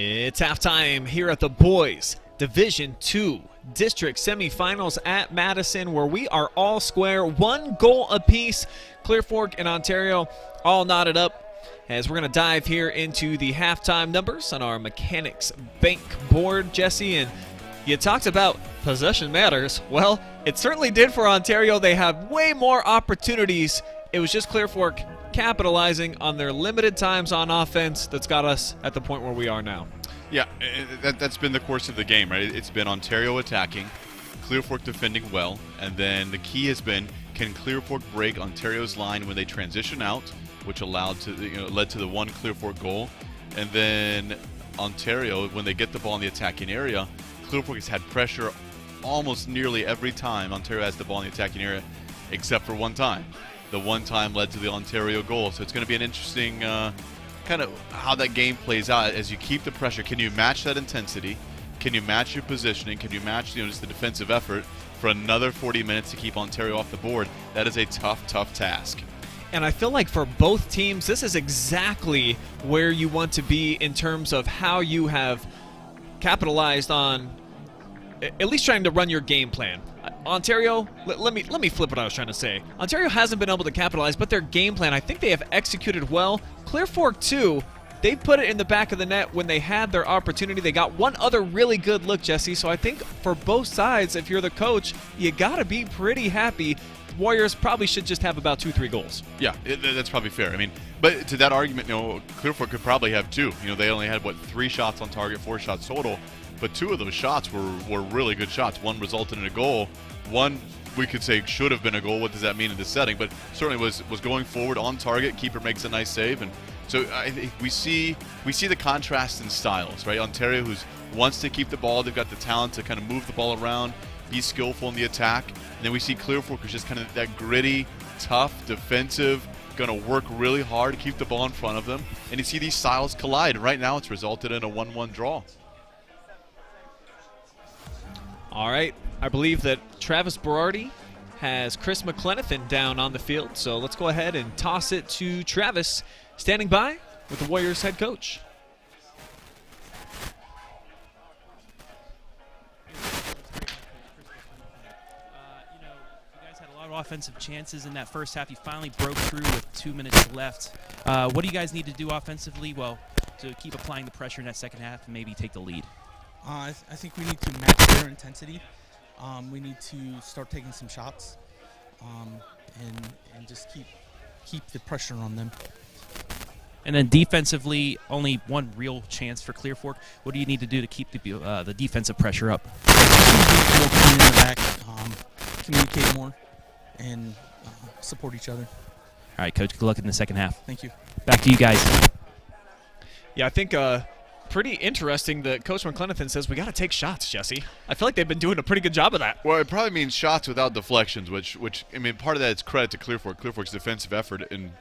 It's halftime here at the boys Division II District Semifinals at Madison, where we are all square, 1 goal apiece. Clear Fork and Ontario all knotted up, as we're going to dive here into the halftime numbers on our Mechanics Bank board, Jesse. And you talked about possession matters. Well, It certainly did for Ontario. They have way more opportunities. It was just Clear Fork capitalizing on their limited times on offense that's got us at the point where we are now. Yeah, that's been the course of the game, right? It's been Ontario attacking, Clear Fork defending well, and then the key has been, can Clear Fork break Ontario's line when they transition out, which led to the one Clear Fork goal, and then Ontario, when they get the ball in the attacking area, Clear Fork has had pressure almost nearly every time Ontario has the ball in the attacking area, except for one time. The one time led to the Ontario goal. So it's going to be an interesting kind of how that game plays out as you keep the pressure. Can you match that intensity? Can you match your positioning? Can you match just the defensive effort for another 40 minutes to keep Ontario off the board? That is a tough, tough task. And I feel like for both teams, this is exactly where you want to be in terms of how you have capitalized on at least trying to run your game plan. Ontario, let me flip what I was trying to say. Ontario hasn't been able to capitalize, but their game plan, I think they have executed well. Clear Fork, too, they put it in the back of the net when they had their opportunity. They got one other really good look, Jesse. So I think for both sides, if you're the coach, you got to be pretty happy. Warriors probably should just have about 2-3 goals. Yeah, that's probably fair. I mean, but to that argument, Clear Fork could probably have 2. They only had, 3 shots on target, 4 shots total. But 2 of those shots were really good shots. One resulted in a goal. One, we could say, should have been a goal. What does that mean in this setting? But certainly was going forward on target. Keeper makes a nice save. And so I think we see the contrast in styles, right? Ontario, who wants to keep the ball. They've got the talent to kind of move the ball around, be skillful in the attack. And then we see Clear Fork, who's just kind of that gritty, tough, defensive, going to work really hard to keep the ball in front of them. And you see these styles collide. And right now it's resulted in a 1-1 draw. All right, I believe that Travis Berardi has Chris McLenithan down on the field, so let's go ahead and toss it to Travis, standing by with the Warriors head coach. You guys had a lot of offensive chances in that first half. You finally broke through with 2 minutes left. What do you guys need to do offensively, to keep applying the pressure in that second half and maybe take the lead? I think we need to match their intensity. We need to start taking some shots, and just keep the pressure on them. And then defensively, only one real chance for Clear Fork. What do you need to do to keep the defensive pressure up? More clean in the back, communicate more, and support each other. All right, Coach, good luck in the second half. Thank you. Back to you guys. Yeah, I think pretty interesting that Coach McLenithan says we got to take shots, Jesse. I feel like they've been doing a pretty good job of that. Well, it probably means shots without deflections, which I mean, part of that is credit to Clear Fork. Clear Fork's defensive effort and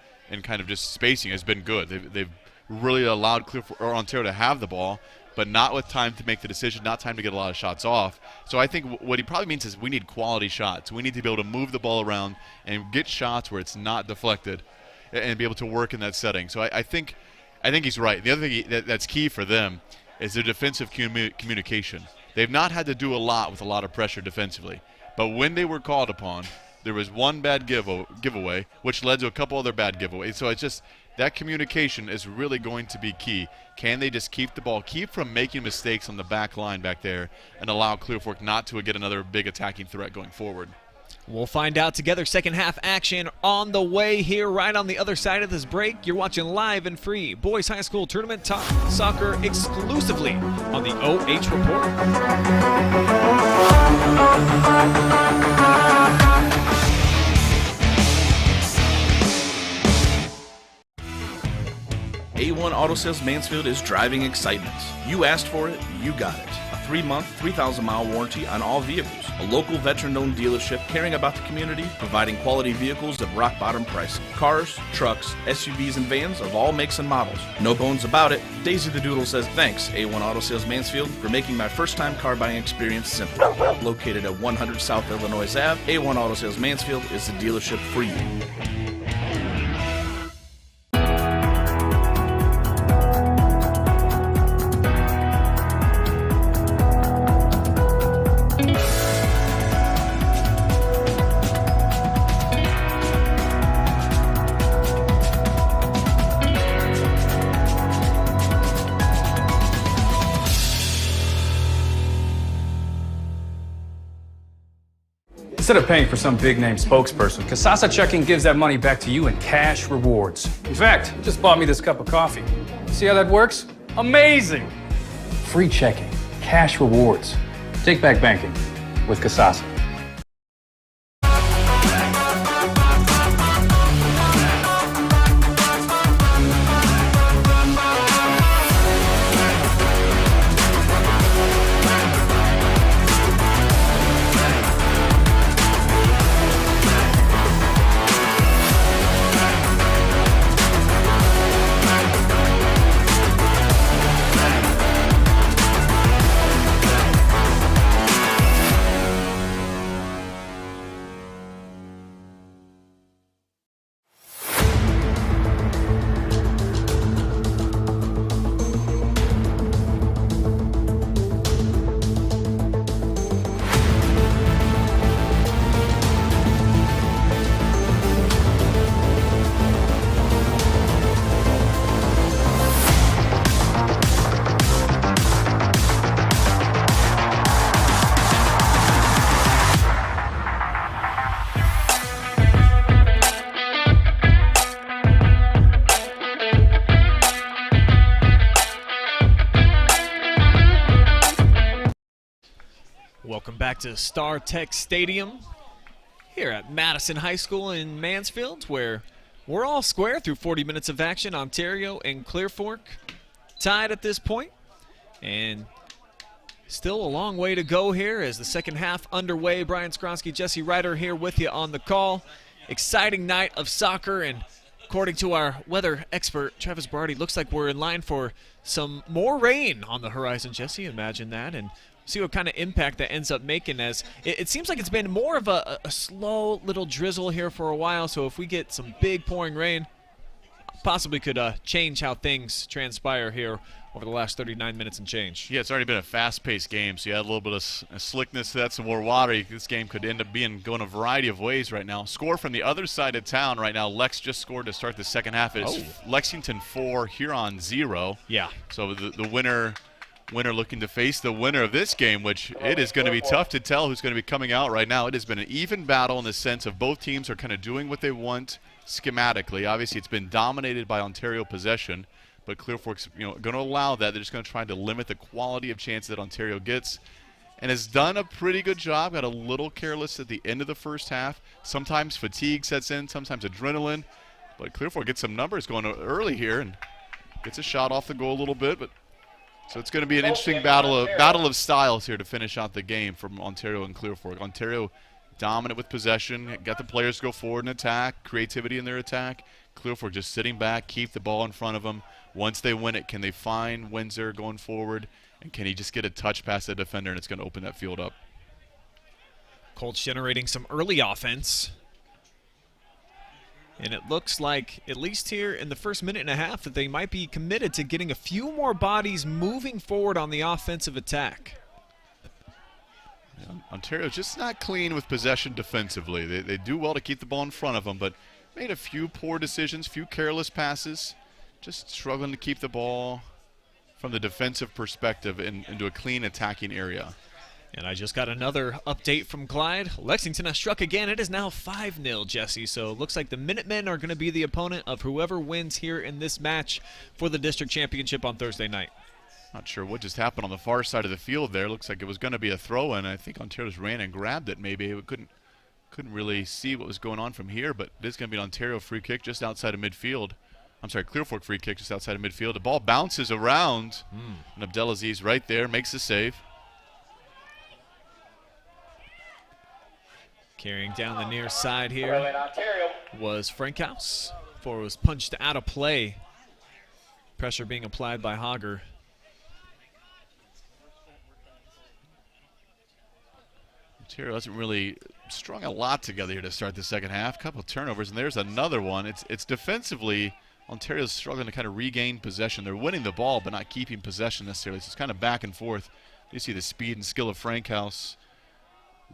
kind of just spacing has been good. They've really allowed Clear Fork or Ontario to have the ball, but not with time to make the decision, not time to get a lot of shots off. So I think what he probably means is we need quality shots. We need to be able to move the ball around and get shots where it's not deflected and be able to work in that setting. So I think he's right. The other thing that's key for them is their defensive communication. They've not had to do a lot with a lot of pressure defensively, but when they were called upon, there was one bad giveaway, which led to a couple other bad giveaways. So it's just that communication is really going to be key. Can they just keep the ball, keep from making mistakes on the back line back there, and allow Clear Fork not to get another big attacking threat going forward? We'll find out together. Second half action on the way here right on the other side of this break. You're watching live and free Boys High School Tournament Talk Soccer exclusively on the OH Report. A1 Auto Sales Mansfield is driving excitement. You asked for it, you got it. A 3-month, 3,000-mile warranty on all vehicles. A local veteran-owned dealership caring about the community, providing quality vehicles at rock-bottom pricing. Cars, trucks, SUVs, and vans of all makes and models. No bones about it. Daisy the Doodle says thanks, A1 Auto Sales Mansfield, for making my first-time car buying experience simple. Located at 100 South Illinois Ave, A1 Auto Sales Mansfield is the dealership for you. Instead of paying for some big-name spokesperson, Kasasa Checking gives that money back to you in cash rewards. In fact, you just bought me this cup of coffee. See how that works? Amazing! Free checking, cash rewards. Take back banking with Kasasa. Welcome back to Startek Stadium here at Madison High School in Mansfield, where we're all square through 40 minutes of action. Ontario and Clear Fork tied at this point, and still a long way to go here as the second half underway. Brian Skronsky, Jesse Ryder here with you on the call. Exciting night of soccer, and according to our weather expert, Travis Barty, looks like we're in line for some more rain on the horizon. Jesse, imagine that, and see what kind of impact that ends up making, as it seems like it's been more of a slow little drizzle here for a while. So if we get some big pouring rain, possibly could change how things transpire here over the last 39 minutes and change. Yeah, it's already been a fast-paced game, so you add a little bit of slickness to that, some more water. This game could end up going a variety of ways right now. Score from the other side of town right now. Lex just scored to start the second half. It's Lexington 4, Huron 0. Yeah. So the winner looking to face the winner of this game, which it is going to be tough to tell who's going to be coming out right now. It has been an even battle in the sense of both teams are kind of doing what they want schematically. Obviously, it's been dominated by Ontario possession, but Clear Fork's going to allow that. They're just going to try to limit the quality of chances that Ontario gets, and has done a pretty good job. Got a little careless at the end of the first half. Sometimes fatigue sets in, sometimes adrenaline, but Clear Fork gets some numbers going early here and gets a shot off the goal a little bit, but so it's going to be an interesting battle of styles here to finish out the game from Ontario and Clear Fork. Ontario dominant with possession, got the players to go forward and attack, creativity in their attack. Clear Fork just sitting back, keep the ball in front of them. Once they win it, can they find Windsor going forward, and can he just get a touch past the defender, and it's going to open that field up. Colts generating some early offense. And it looks like, at least here in the first minute and a half, that they might be committed to getting a few more bodies moving forward on the offensive attack. Yeah, Ontario's just not clean with possession defensively. They do well to keep the ball in front of them, but made a few poor decisions, few careless passes, just struggling to keep the ball from the defensive perspective into a clean attacking area. And I just got another update from Clyde. Lexington has struck again. It is now 5-0, Jesse. So it looks like the Minutemen are going to be the opponent of whoever wins here in this match for the district championship on Thursday night. Not sure what just happened on the far side of the field there. Looks like it was going to be a throw-in. I think Ontario just ran and grabbed it maybe. We couldn't really see what was going on from here, but it is going to be an Ontario free kick just outside of midfield. I'm sorry, Clear Fork free kick just outside of midfield. The ball bounces around, and Abdelaziz right there makes the save. Carrying down the near side here was Frankhouse before it was punched out of play. Pressure being applied by Hogger. Ontario hasn't really strung a lot together here to start the second half. Couple of turnovers, and there's another one. It's defensively, Ontario's struggling to kind of regain possession. They're winning the ball, but not keeping possession necessarily. So it's kind of back and forth. You see the speed and skill of Frankhouse.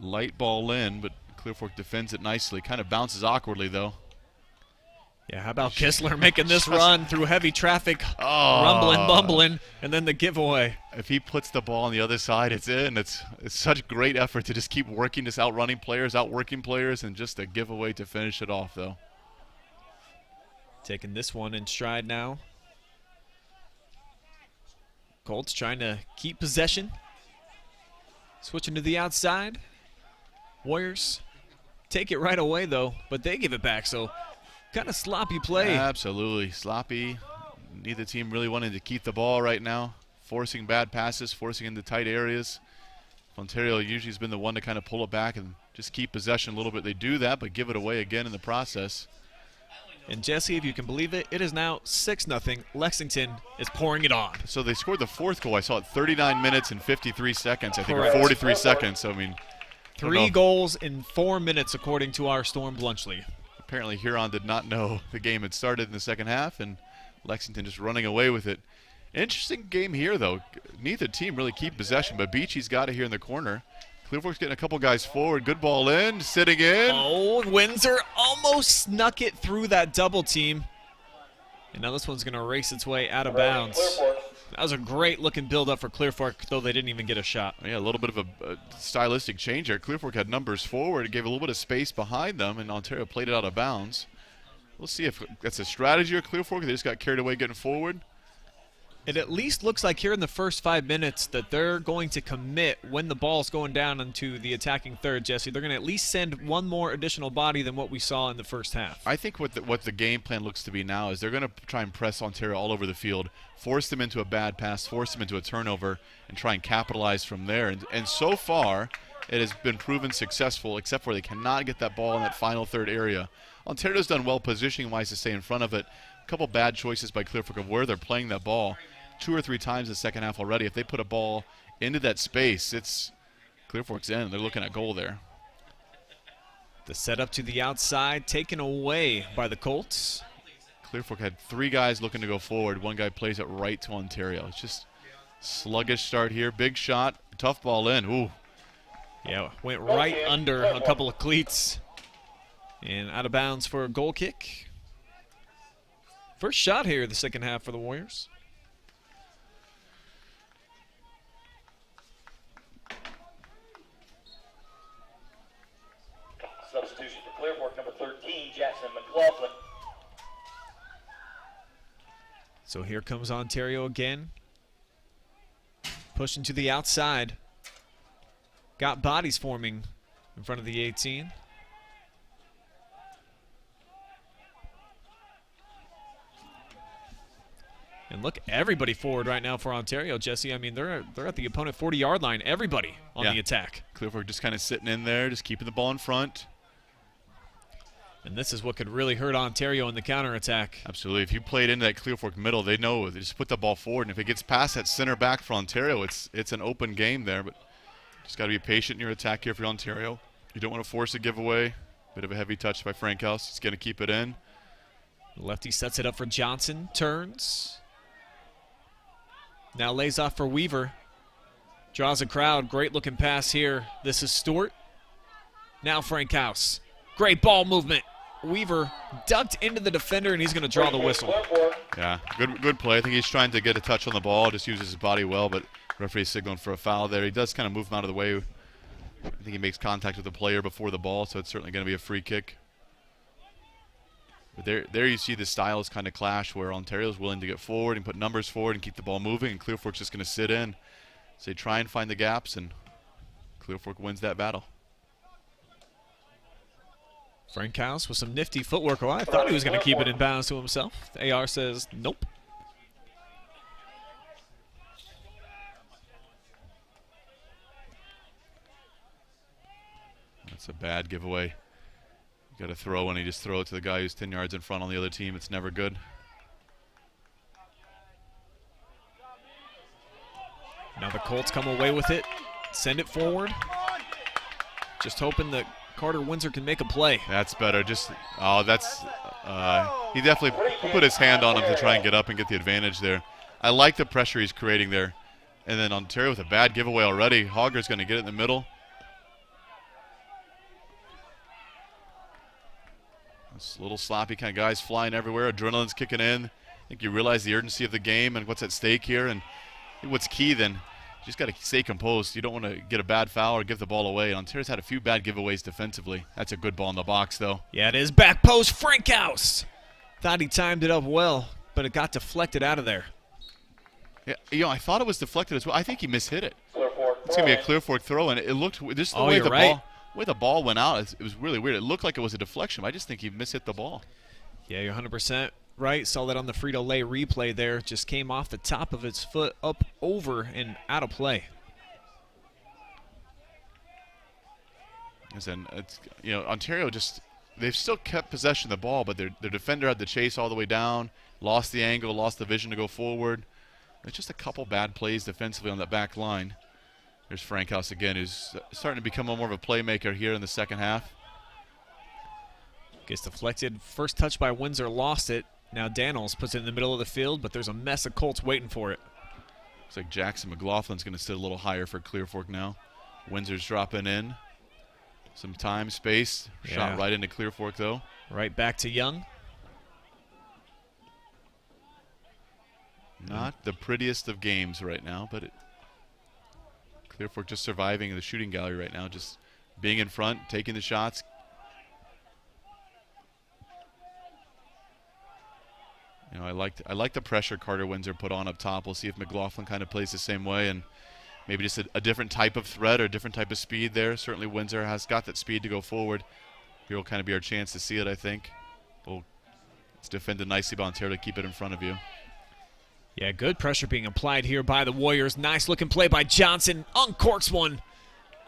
Light ball in, but Clear Fork defends it nicely. Kind of bounces awkwardly, though. Yeah, how about Kistler making this run through heavy traffic, rumbling, bumbling, and then the giveaway. If he puts the ball on the other side, it's in. It's such great effort to just keep working, just outrunning players, outworking players, and just a giveaway to finish it off, though. Taking this one in stride now. Colts trying to keep possession. Switching to the outside. Warriors take it right away, though, but they give it back, so kind of sloppy play. Absolutely sloppy. Neither team really wanting to keep the ball right now. Forcing bad passes, forcing into tight areas. Ontario usually has been the one to kind of pull it back and just keep possession a little bit. They do that, but give it away again in the process. And Jesse, if you can believe it, it is now 6-0. Lexington is pouring it on. So they scored the fourth goal. I saw it 39 minutes and 53 seconds, I think, Correct. or 43 seconds. So, I mean, 3 goals in 4 minutes, according to our Storm Blunchley. Apparently Huron did not know the game had started in the second half, and Lexington just running away with it. Interesting game here, though. Neither team really keep possession, but Beachy's got it here in the corner. Clear Fork's getting a couple guys forward. Good ball in, sitting in. Oh, Windsor almost snuck it through that double team. And now this one's going to race its way out of bounds. That was a great looking build-up for Clear Fork, though they didn't even get a shot. Yeah, a little bit of a stylistic change there. Clear Fork had numbers forward. It gave a little bit of space behind them, and Ontario played it out of bounds. We'll see if that's a strategy or Clear Fork. They just got carried away getting forward. It at least looks like here in the first 5 minutes that they're going to commit when the ball's going down into the attacking third, Jesse. They're going to at least send one more additional body than what we saw in the first half. I think what the game plan looks to be now is they're going to try and press Ontario all over the field, force them into a bad pass, force them into a turnover, and try and capitalize from there. And so far, it has been proven successful, except for they cannot get that ball in that final third area. Ontario's done well positioning-wise to stay in front of it. A couple bad choices by Clear Fork of where they're playing that ball. 2 or 3 times in the second half already. If they put a ball into that space, it's Clear Fork's in. They're looking at goal there. The setup to the outside taken away by the Colts. Clear Fork had 3 guys looking to go forward. 1 guy plays it right to Ontario. It's just sluggish start here. Big shot. Tough ball in. Ooh. Yeah, went right under a couple of cleats. And out of bounds for a goal kick. First shot here the second half for the Warriors. Substitution for Clear Fork, number 13, Jackson McLaughlin. So here comes Ontario again. Pushing to the outside. Got bodies forming in front of the 18. And look, everybody forward right now for Ontario, Jesse. I mean, they're at the opponent 40-yard line. Everybody on the attack. Clear Fork just kind of sitting in there, just keeping the ball in front. And this is what could really hurt Ontario in the counterattack. Absolutely. If you played into that Clear Fork middle, they know they just put the ball forward. And if it gets past that center back for Ontario, it's an open game there. But just got to be patient in your attack here for Ontario. You don't want to force a giveaway. Bit of a heavy touch by Frankhouse. He's going to keep it in. The lefty sets it up for Johnson. Turns. Now lays off for Weaver. Draws a crowd. Great looking pass here. This is Stewart. Now Frankhouse. Great ball movement. Weaver ducked into the defender, and he's going to draw the whistle. Yeah, good play. I think he's trying to get a touch on the ball, just uses his body well, but referee's signaling for a foul there. He does kind of move him out of the way. I think he makes contact with the player before the ball, so it's certainly going to be a free kick. But there you see the styles kind of clash where Ontario's willing to get forward and put numbers forward and keep the ball moving, and Clear Fork's just going to sit in. So they try and find the gaps, and Clear Fork wins that battle. Frankhouse with some nifty footwork. Oh, I thought he was going to keep it in bounds to himself. The AR says nope. That's a bad giveaway. You got to throw, and you just throw it to the guy who's 10 yards in front on the other team. It's never good. Now the Colts come away with it. Send it forward. Just hoping that Carter Windsor can make a play. That's better. He definitely put his hand on him to try and get up and get the advantage there. I like the pressure he's creating there. And then Ontario with a bad giveaway already. Hogger's going to get it in the middle. This little sloppy kind of guys flying everywhere. Adrenaline's kicking in. I think you realize the urgency of the game and what's at stake here. And what's key then, you just got to stay composed. You don't want to get a bad foul or give the ball away. Ontario's had a few bad giveaways defensively. That's a good ball in the box, though. Yeah, it is. Back post, Frankhouse. Thought he timed it up well, but it got deflected out of there. Yeah, I thought it was deflected as well. I think he mishit it. It's going to be a clear fork throw, and it looked just the way the ball went out. It was really weird. It looked like it was a deflection. I just think he mishit the ball. Yeah, you're 100% right. Saw that on the Frito-Lay replay there. Just came off the top of his foot, up, over, and out of play. And it's, Ontario they've still kept possession of the ball, but their defender had to chase all the way down, lost the angle, lost the vision to go forward. It's just a couple bad plays defensively on that back line. There's Frankhouse again, who's starting to become more of a playmaker here in the second half. Gets deflected. First touch by Windsor, lost it. Now Daniels puts it in the middle of the field, but there's a mess of Colts waiting for it. Looks like Jackson McLaughlin's going to sit a little higher for Clear Fork now. Windsor's dropping in. Some time, space. Shot right into Clear Fork, though. Right back to Young. Not the prettiest of games right now, but Clear Fork just surviving in the shooting gallery right now, just being in front, taking the shots. I like the pressure Carter Windsor put on up top. We'll see if McLaughlin kind of plays the same way, and maybe just a different type of threat or a different type of speed there. Certainly Windsor has got that speed to go forward. Here will kind of be our chance to see it, I think. It's defended nicely by Ontario to keep it in front of you. Yeah, good pressure being applied here by the Warriors. Nice looking play by Johnson. Uncorks one.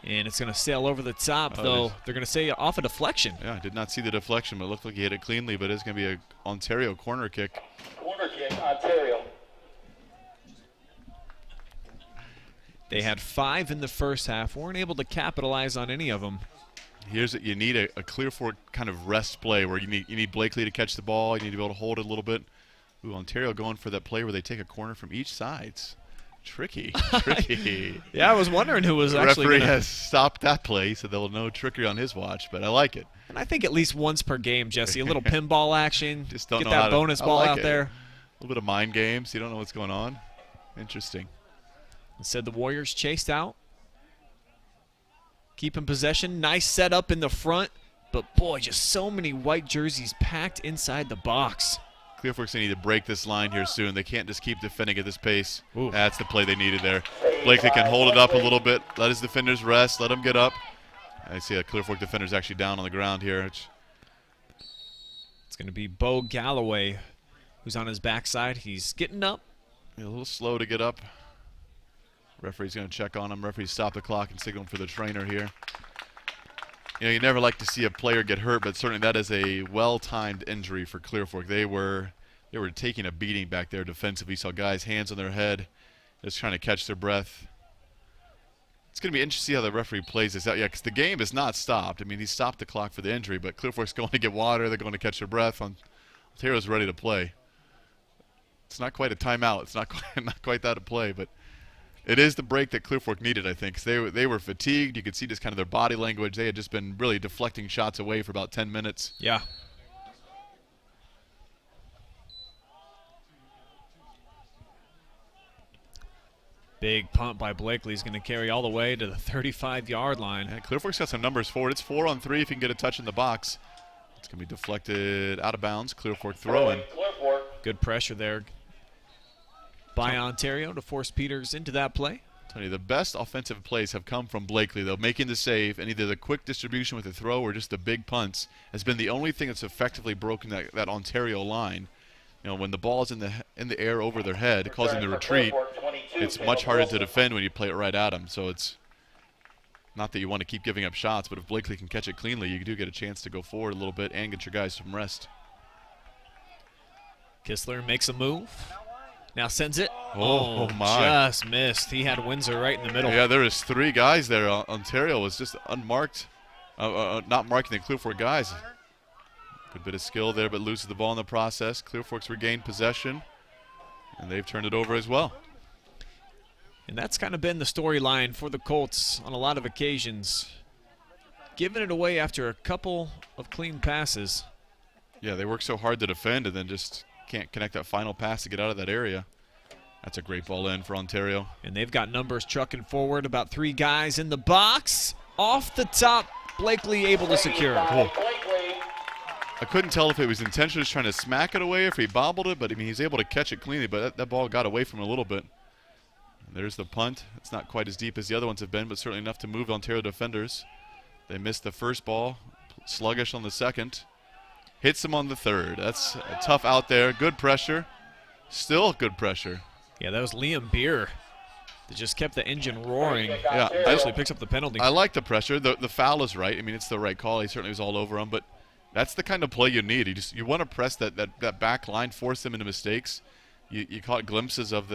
And it's going to sail over the top, though. They're going to say off a deflection. Yeah, I did not see the deflection, but it looked like he hit it cleanly, but it's going to be an Ontario corner kick. Corner kick, Ontario. They had 5 in the first half. Weren't able to capitalize on any of them. Here's it. You need a Clear Fork kind of rest play where you need Blakely to catch the ball. You need to be able to hold it a little bit. Ooh, Ontario going for that play where they take a corner from each side. It's tricky. Yeah, I was wondering who was the actually referee has stopped that play, so there'll no trickery on his watch, but I like it. And I think at least once per game, Jesse, a little pinball action. Just don't get know that bonus ball out there. A little bit of mind games. You don't know what's going on. Interesting. Instead, the Warriors chased out. Keeping possession. Nice setup in the front. But, boy, just so many white jerseys packed inside the box. Clear Fork's going to need to break this line here soon. They can't just keep defending at this pace. Ooh. That's the play they needed there. Blakely can hold it up a little bit, let his defenders rest, let them get up. I see a Clear Fork defender's actually down on the ground here. It's going to be Bo Galloway, who's on his backside. He's getting up. A little slow to get up. Referee's going to check on him. Referee stop the clock and signal for the trainer here. You never like to see a player get hurt, but certainly that is a well-timed injury for Clear Fork. They were taking a beating back there defensively. You saw guys hands on their head, just trying to catch their breath. It's going to be interesting to see how the referee plays this out. Yeah, because the game is not stopped. I mean, he stopped the clock for the injury, but Clear Fork's going to get water. They're going to catch their breath. Ontario's ready to play. It's not quite a timeout. It's not quite that a play, but it is the break that Clear Fork needed, I think, because they were fatigued. You could see just kind of their body language. They had just been really deflecting shots away for about 10 minutes. Yeah. Big punt by Blakely is going to carry all the way to the 35-yard line. And Clear Fork's got some numbers forward. It's 4 on 3 if you can get a touch in the box. It's going to be deflected out of bounds. Clear Fork throwing. Good pressure there by Ontario to force Peters into that play. Tell you, the best offensive plays have come from Blakely, though, making the save, and either the quick distribution with the throw or just the big punts has been the only thing that's effectively broken that Ontario line. When the ball is in the air over their head, causing the retreat, it's much harder to defend when you play it right at them. So it's not that you want to keep giving up shots, but if Blakely can catch it cleanly, you do get a chance to go forward a little bit and get your guys some rest. Kistler makes a move. Now sends it. Oh my. Just missed. He had Windsor right in the middle. Yeah, there was 3 guys there. Ontario was just unmarked, not marking the Clear Fork guys. Good bit of skill there, but loses the ball in the process. Clear Fork's regained possession, and they've turned it over as well. And that's kind of been the storyline for the Colts on a lot of occasions. Giving it away after a couple of clean passes. Yeah, they work so hard to defend and then just can't connect that final pass to get out of that area. That's a great ball in for Ontario. And they've got numbers trucking forward, about 3 guys in the box. Off the top, Blakely able to secure. Cool. I couldn't tell if it was intentionally just trying to smack it away, if he bobbled it, but I mean, he's able to catch it cleanly, but that ball got away from him a little bit. And there's the punt. It's not quite as deep as the other ones have been, but certainly enough to move Ontario defenders. They missed the first ball, sluggish on the second. Hits him on the third. That's a tough out there. Good pressure. Still good pressure. Yeah, that was Liam Beer that just kept the engine roaring. Yeah, Actually picks up the penalty. I like the pressure. The foul is right. I mean, it's the right call. He certainly was all over him, but that's the kind of play you need. You want to press that back line, force them into mistakes. You caught glimpses of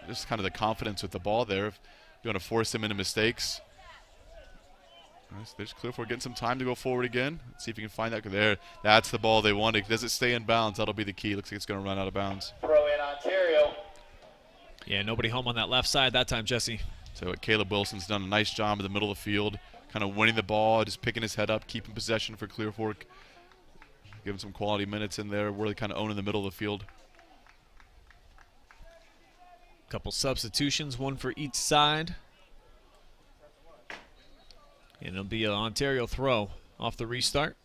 just kind of the confidence with the ball there. If you want to force them into mistakes. There's Clear Fork getting some time to go forward again. Let's see if you can find that. There, that's the ball they wanted. Does it stay in bounds? That'll be the key. Looks like it's going to run out of bounds. Throw in Ontario. Yeah, nobody home on that left side that time, Jesse. So Caleb Wilson's done a nice job in the middle of the field, kind of winning the ball, just picking his head up, keeping possession for Clear Fork. Give him some quality minutes in there, really kind of owning the middle of the field. Couple substitutions, one for each side. And it'll be an Ontario throw off the restart.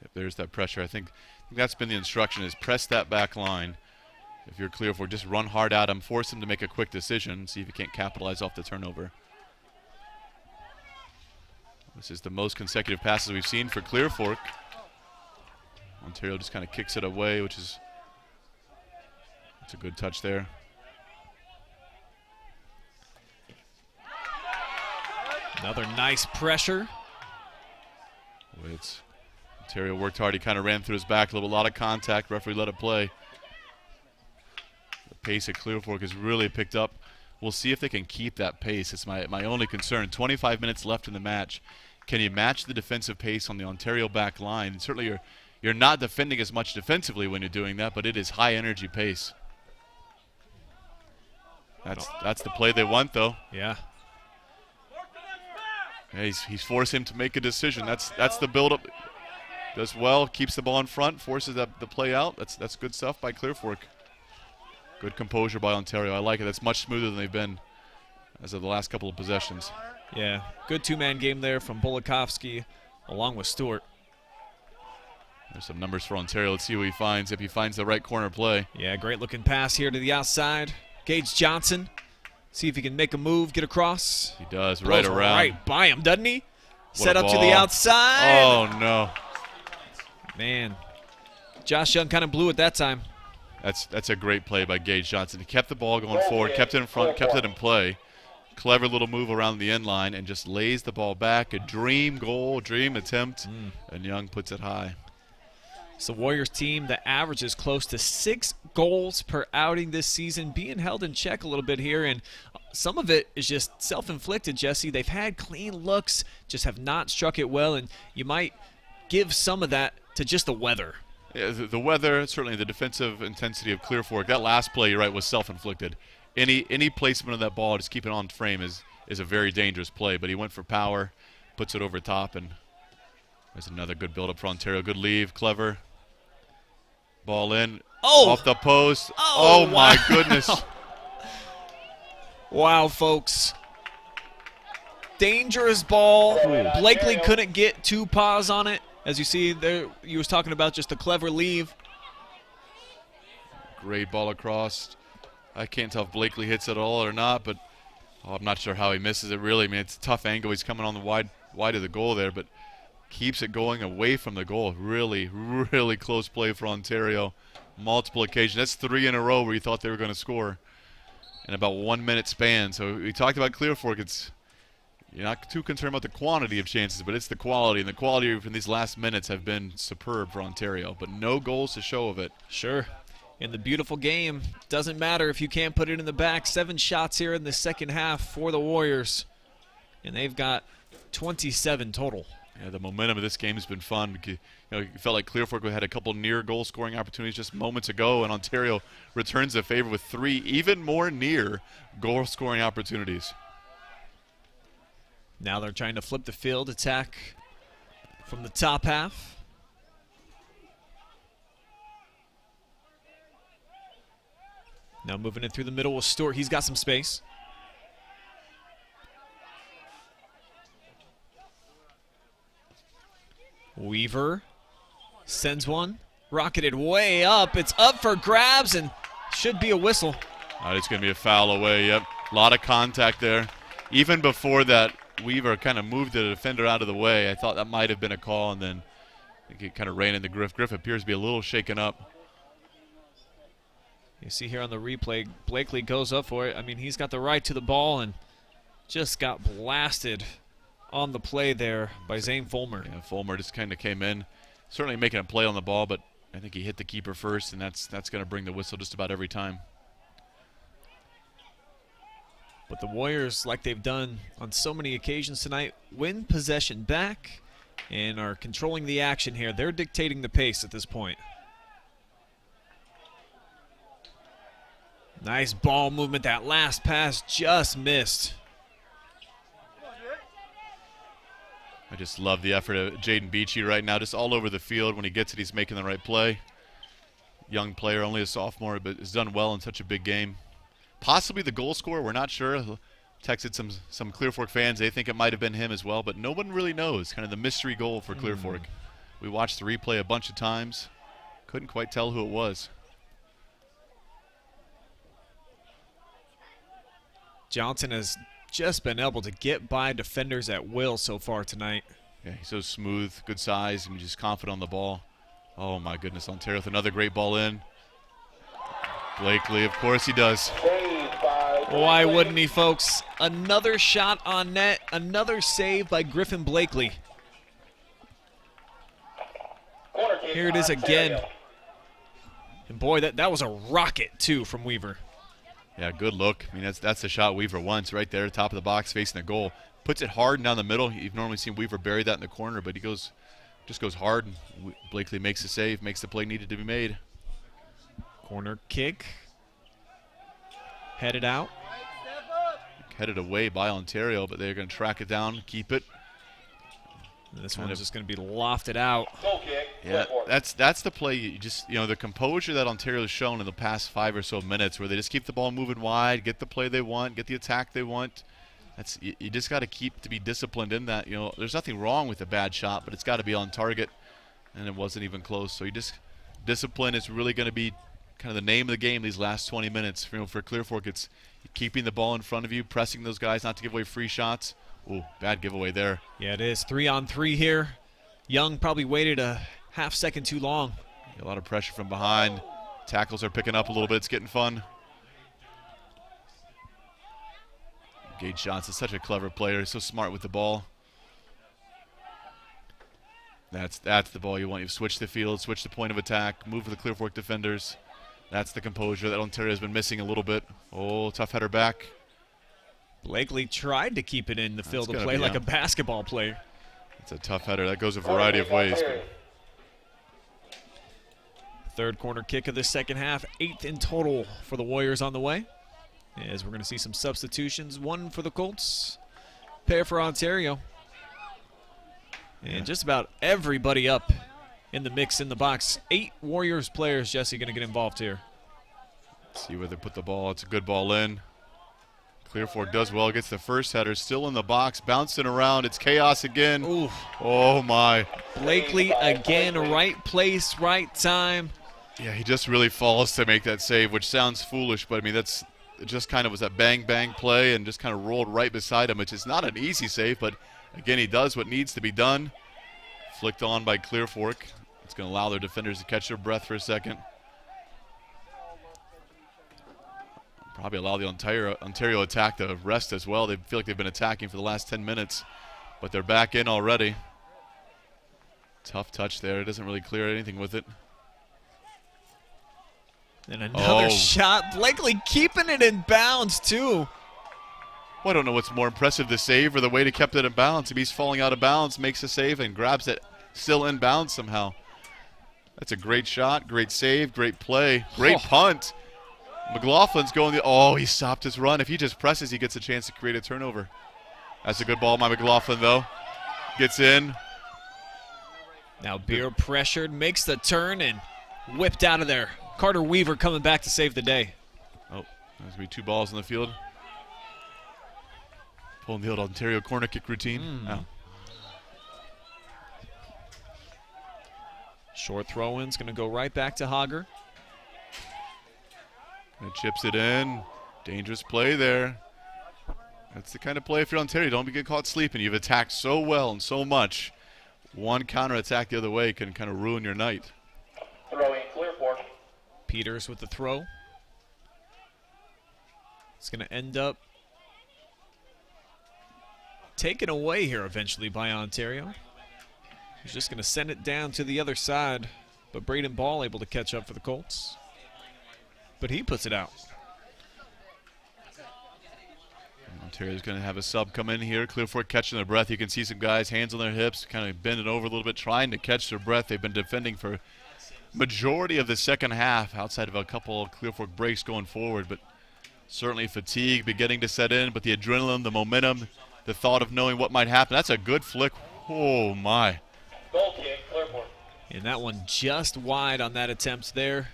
If there's that pressure, I think that's been the instruction, is press that back line. If you're Clear Fork, just run hard at him, force him to make a quick decision, see if he can't capitalize off the turnover. This is the most consecutive passes we've seen for Clear Fork. Ontario just kind of kicks it away, which is a good touch there. Another nice pressure. Ontario worked hard. He kind of ran through his back a lot of contact. Referee let it play. The pace at Clear Fork has really picked up. We'll see if they can keep that pace. It's my only concern. 25 minutes left in the match. Can you match the defensive pace on the Ontario back line? And certainly you're not defending as much defensively when you're doing that, but it is high energy pace. That's the play they want, though. Yeah. Yeah, he's forced him to make a decision. That's the build-up. Does well, keeps the ball in front, forces the play out. That's good stuff by Clear Fork. Good composure by Ontario. I like it. That's much smoother than they've been as of the last couple of possessions. Yeah, good two-man game there from Bolakovsky along with Stewart. There's some numbers for Ontario. Let's see what he finds, if he finds the right corner play. Yeah, great-looking pass here to the outside. Gage Johnson. See if he can make a move, get across. He does, right around. Right by him, doesn't he? Set up to the outside. Oh, no. Man, Josh Young kind of blew it that time. That's a great play by Gage Johnson. He kept the ball going forward, kept it in front, kept it in play. Clever little move around the end line and just lays the ball back. A dream goal, dream attempt, and Young puts it high. It's the Warriors team that averages close to 6 goals per outing this season, being held in check a little bit here, and some of it is just self-inflicted, Jesse. They've had clean looks, just have not struck it well, and you might give some of that to just the weather. Yeah, the weather, certainly the defensive intensity of Clear Fork. That last play, you're right, was self-inflicted. Any placement of that ball, just keep it on frame, is a very dangerous play, but he went for power, puts it over top, and there's another good build-up for Ontario. Good leave, clever. Ball in, off the post. Oh my goodness. Wow, folks. Dangerous ball. Blakely couldn't get 2 paws on it. As you see there, you was talking about just a clever leave. Great ball across. I can't tell if Blakely hits it all or not, but I'm not sure how he misses it really. I mean, it's a tough angle. He's coming on the wide of the goal there, but keeps it going away from the goal. Really, really close play for Ontario. Multiple occasions. That's 3 in a row where you thought they were going to score in about 1 minute span. So we talked about Clear Fork. You're not too concerned about the quantity of chances, but it's the quality. And the quality in these last minutes have been superb for Ontario, but no goals to show of it. Sure. In the beautiful game, doesn't matter if you can't put it in the back. 7 shots here in the second half for the Warriors, and they've got 27 total. Yeah, the momentum of this game has been fun. You know, it felt like Clear Fork had a couple near goal scoring opportunities just moments ago, and Ontario returns the favor with 3 even more near goal scoring opportunities. Now they're trying to flip the field, attack from the top half. Now moving it through the middle with Stewart. He's got some space. Weaver sends one. Rocketed way up. It's up for grabs and should be a whistle. It's going to be a foul away, yep. A lot of contact there. Even before that, Weaver kind of moved the defender out of the way. I thought that might have been a call, and then I think it kind of ran into Griff. Griff appears to be a little shaken up. You see here on the replay, Blakely goes up for it. I mean, he's got the right to the ball and just got blasted on the play there by Zane Fulmer. Yeah, Fulmer just kind of came in, certainly making a play on the ball, but I think he hit the keeper first, and that's going to bring the whistle just about every time. But the Warriors, like they've done on so many occasions tonight, win possession back and are controlling the action here. They're dictating the pace at this point. Nice ball movement. That last pass just missed. I just love the effort of Jaden Beachy right now, just all over the field. When he gets it, he's making the right play. Young player, only a sophomore, but has done well in such a big game. Possibly the goal scorer, we're not sure. Texted some Clear Fork fans. They think it might have been him as well, but no one really knows. Kind of the mystery goal for Clear Fork. We watched the replay a bunch of times. Couldn't quite tell who it was. Johnson has just been able to get by defenders at will so far tonight. Yeah, he's so smooth, good size, and just confident on the ball. Oh, my goodness, Ontario with another great ball in. Blakely, of course he does. Why wouldn't he, folks? Another shot on net, another save by Griffin Blakely. Here it is again. And boy, that was a rocket, too, from Weaver. Yeah, good look. I mean, that's the shot Weaver wants right there, top of the box, facing the goal. Puts it hard and down the middle. You've normally seen Weaver bury that in the corner, but he just goes hard. And Blakely makes the save, makes the play needed to be made. Corner kick. Headed out. Headed away by Ontario, but they're going to track it down, keep it. This one's just going to be lofted out. Yeah, that's the play. You know, the composure that Ontario's shown in the past 5 or so minutes, where they just keep the ball moving wide, get the play they want, get the attack they want. You just got to be disciplined in that. You know, there's nothing wrong with a bad shot, but it's got to be on target, and it wasn't even close. So discipline is really going to be kind of the name of the game these last 20 minutes. You know, for Clear Fork, it's keeping the ball in front of you, pressing those guys not to give away free shots. Ooh, bad giveaway there. Yeah, it is. 3-on-3 here. Young probably waited a half second too long. A lot of pressure from behind. Tackles are picking up a little bit. It's getting fun. Gage Johnson's such a clever player. He's so smart with the ball. That's the ball you want. You switch the field, switch the point of attack, move the Clear Fork defenders. That's the composure that Ontario's been missing a little bit. Oh, tough header back. Blakely tried to keep it in the field of play like a basketball player. It's a tough header. That goes a variety of ways. Third corner kick of the second half, 8th in total for the Warriors on the way. As we're going to see some substitutions, one for the Colts, pair for Ontario. And just about everybody up in the mix in the box. 8 Warriors players, Jesse, going to get involved here. Let's see where they put the ball. It's a good ball in. Clear Fork does well, gets the first header, still in the box, bouncing around. It's chaos again. Ooh. Oh, my. Blakely again, right place, right time. Yeah, he just really falls to make that save, which sounds foolish, but, I mean, it just kind of was that bang-bang play and just kind of rolled right beside him, which is not an easy save, but, again, he does what needs to be done. Flicked on by Clear Fork. It's going to allow their defenders to catch their breath for a second. Probably allow the Ontario attack to rest as well. They feel like they've been attacking for the last 10 minutes, but they're back in already. Tough touch there. It doesn't really clear anything with it. And another shot. Blakely keeping it in bounds, too. Well, I don't know what's more impressive, the save or the way he kept it in bounds. If he's falling out of bounds, makes a save, and grabs it still in bounds somehow. That's a great shot, great save, great play, great punt. McLaughlin's going he stopped his run. If he just presses, he gets a chance to create a turnover. That's a good ball by McLaughlin, though. Gets in. Now Beer pressured, makes the turn, and whipped out of there. Carter Weaver coming back to save the day. Oh, there's going to be 2 balls in the field. Pulling the old Ontario corner kick routine. Oh. Short throw-in's going to go right back to Hager. And chips it in. Dangerous play there. That's the kind of play if you're Ontario. Don't get caught sleeping. You've attacked so well and so much. One counterattack the other way can kind of ruin your night. Throw in clear for. Peters with the throw. It's going to end up taken away here eventually by Ontario. He's just going to send it down to the other side, but Braden Ball able to catch up for the Colts. But he puts it out. Ontario's going to have a sub come in here. Clear Fork catching their breath. You can see some guys, hands on their hips, kind of bending over a little bit, trying to catch their breath. They've been defending for majority of the second half, outside of a couple of Clear Fork breaks going forward. But certainly fatigue beginning to set in, but the adrenaline, the momentum, the thought of knowing what might happen. That's a good flick. Oh, my. Goal kick, clear for. And that one just wide on that attempt there.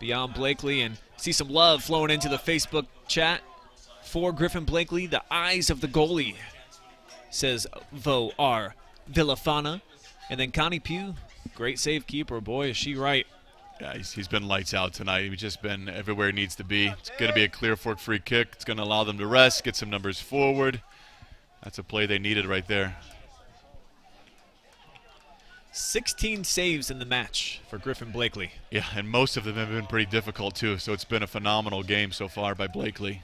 Beyond Blakely, and see some love flowing into the Facebook chat for Griffin Blakely. The eyes of the goalie, says Vo R. Villafana. And then Connie Pugh, great save keeper. Boy, is she right. Yeah, he's been lights out tonight. He's just been everywhere he needs to be. It's going to be a Clear Fork free kick. It's going to allow them to rest, get some numbers forward. That's a play they needed right there. 16 saves in the match for Griffin Blakely. Yeah, and most of them have been pretty difficult too, so it's been a phenomenal game so far by Blakely.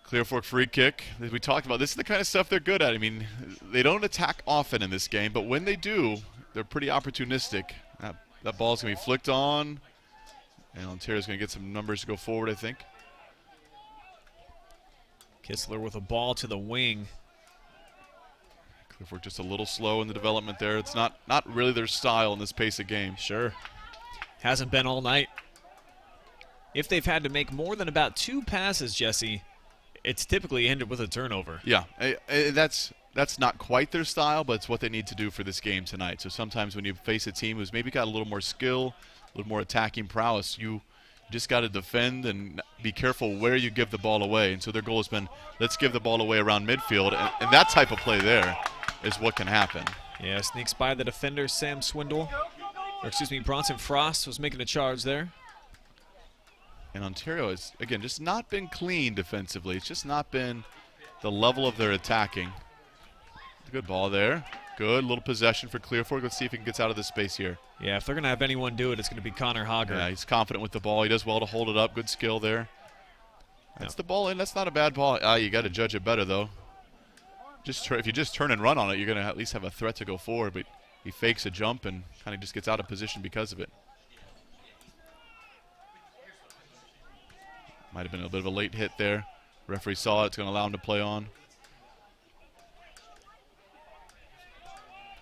Clear Fork free kick. As we talked about, this is the kind of stuff they're good at. I mean, they don't attack often in this game, but when they do, they're pretty opportunistic. That ball's going to be flicked on, and Ontario's going to get some numbers to go forward, I think. Kistler with a ball to the wing. Clear Fork just a little slow in the development there. It's not really their style in this pace of game. Sure. Hasn't been all night. If they've had to make more than about 2 passes, Jesse, it's typically ended with a turnover. Yeah, that's not quite their style, but it's what they need to do for this game tonight. So sometimes when you face a team who's maybe got a little more skill, a little more attacking prowess, you just got to defend and be careful where you give the ball away. And so their goal has been, let's give the ball away around midfield. And that type of play there is what can happen. Yeah, sneaks by the defender, Sam Swindle. Or excuse me, Bronson Frost was making a charge there. And Ontario has, again, just not been clean defensively. It's just not been the level of their attacking. Good ball there. Good little possession for Clear Fork. Let's see if he gets out of this space here. Yeah, if they're going to have anyone do it, it's going to be Connor Hager. Yeah, he's confident with the ball. He does well to hold it up. Good skill there. That's the ball in. That's not a bad ball. You got to judge it better, though. If you just turn and run on it, you're going to at least have a threat to go forward. But he fakes a jump and kind of just gets out of position because of it. Might have been a bit of a late hit there. Referee saw it. It's going to allow him to play on.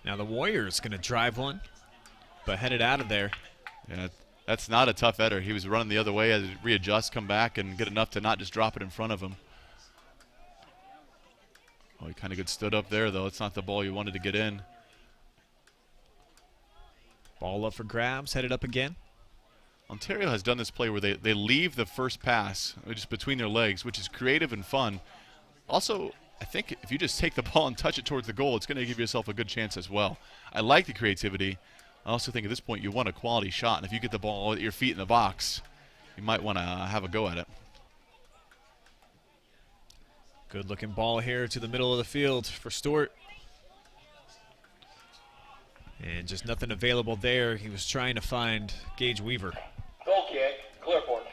Now the Warriors going to drive one, but headed out of there. Yeah, that's not a tough header. He was running the other way, had to readjust, come back, and get enough to not just drop it in front of him. Oh, he kind of got stood up there, though. It's not the ball you wanted to get in. Ball up for grabs, headed up again. Ontario has done this play where they leave the first pass just between their legs, which is creative and fun. Also, I think if you just take the ball and touch it towards the goal, it's going to give yourself a good chance as well. I like the creativity. I also think at this point you want a quality shot, and if you get the ball at your feet in the box, you might want to have a go at it. Good looking ball here to the middle of the field for Stewart. And just nothing available there. He was trying to find Gage Weaver. Goal kick, Clear Fork.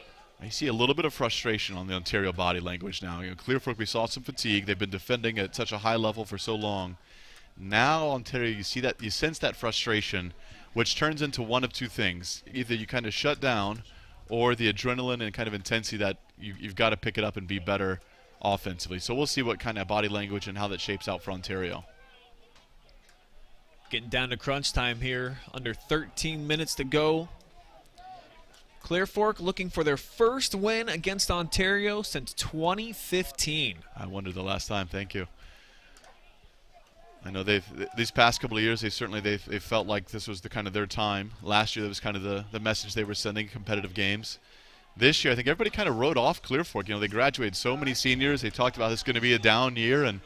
I see a little bit of frustration on the Ontario body language now. Clear Fork, we saw some fatigue. They've been defending at such a high level for so long. Now Ontario, you see that, you sense that frustration, which turns into one of two things. Either you kind of shut down, or the adrenaline and kind of intensity that you've got to pick it up and be better offensively. So we'll see what kind of body language and how that shapes out for Ontario. Getting down to crunch time here. Under 13 minutes to go. Clear Fork looking for their first win against Ontario since 2015. I wondered the last time. Thank you. I know these past couple of years, they've felt like this was the kind of their time. Last year, that was kind of the message they were sending, competitive games. This year, I think everybody kind of wrote off Clear Fork. You know, they graduated so many seniors. They talked about this going to be a down year, and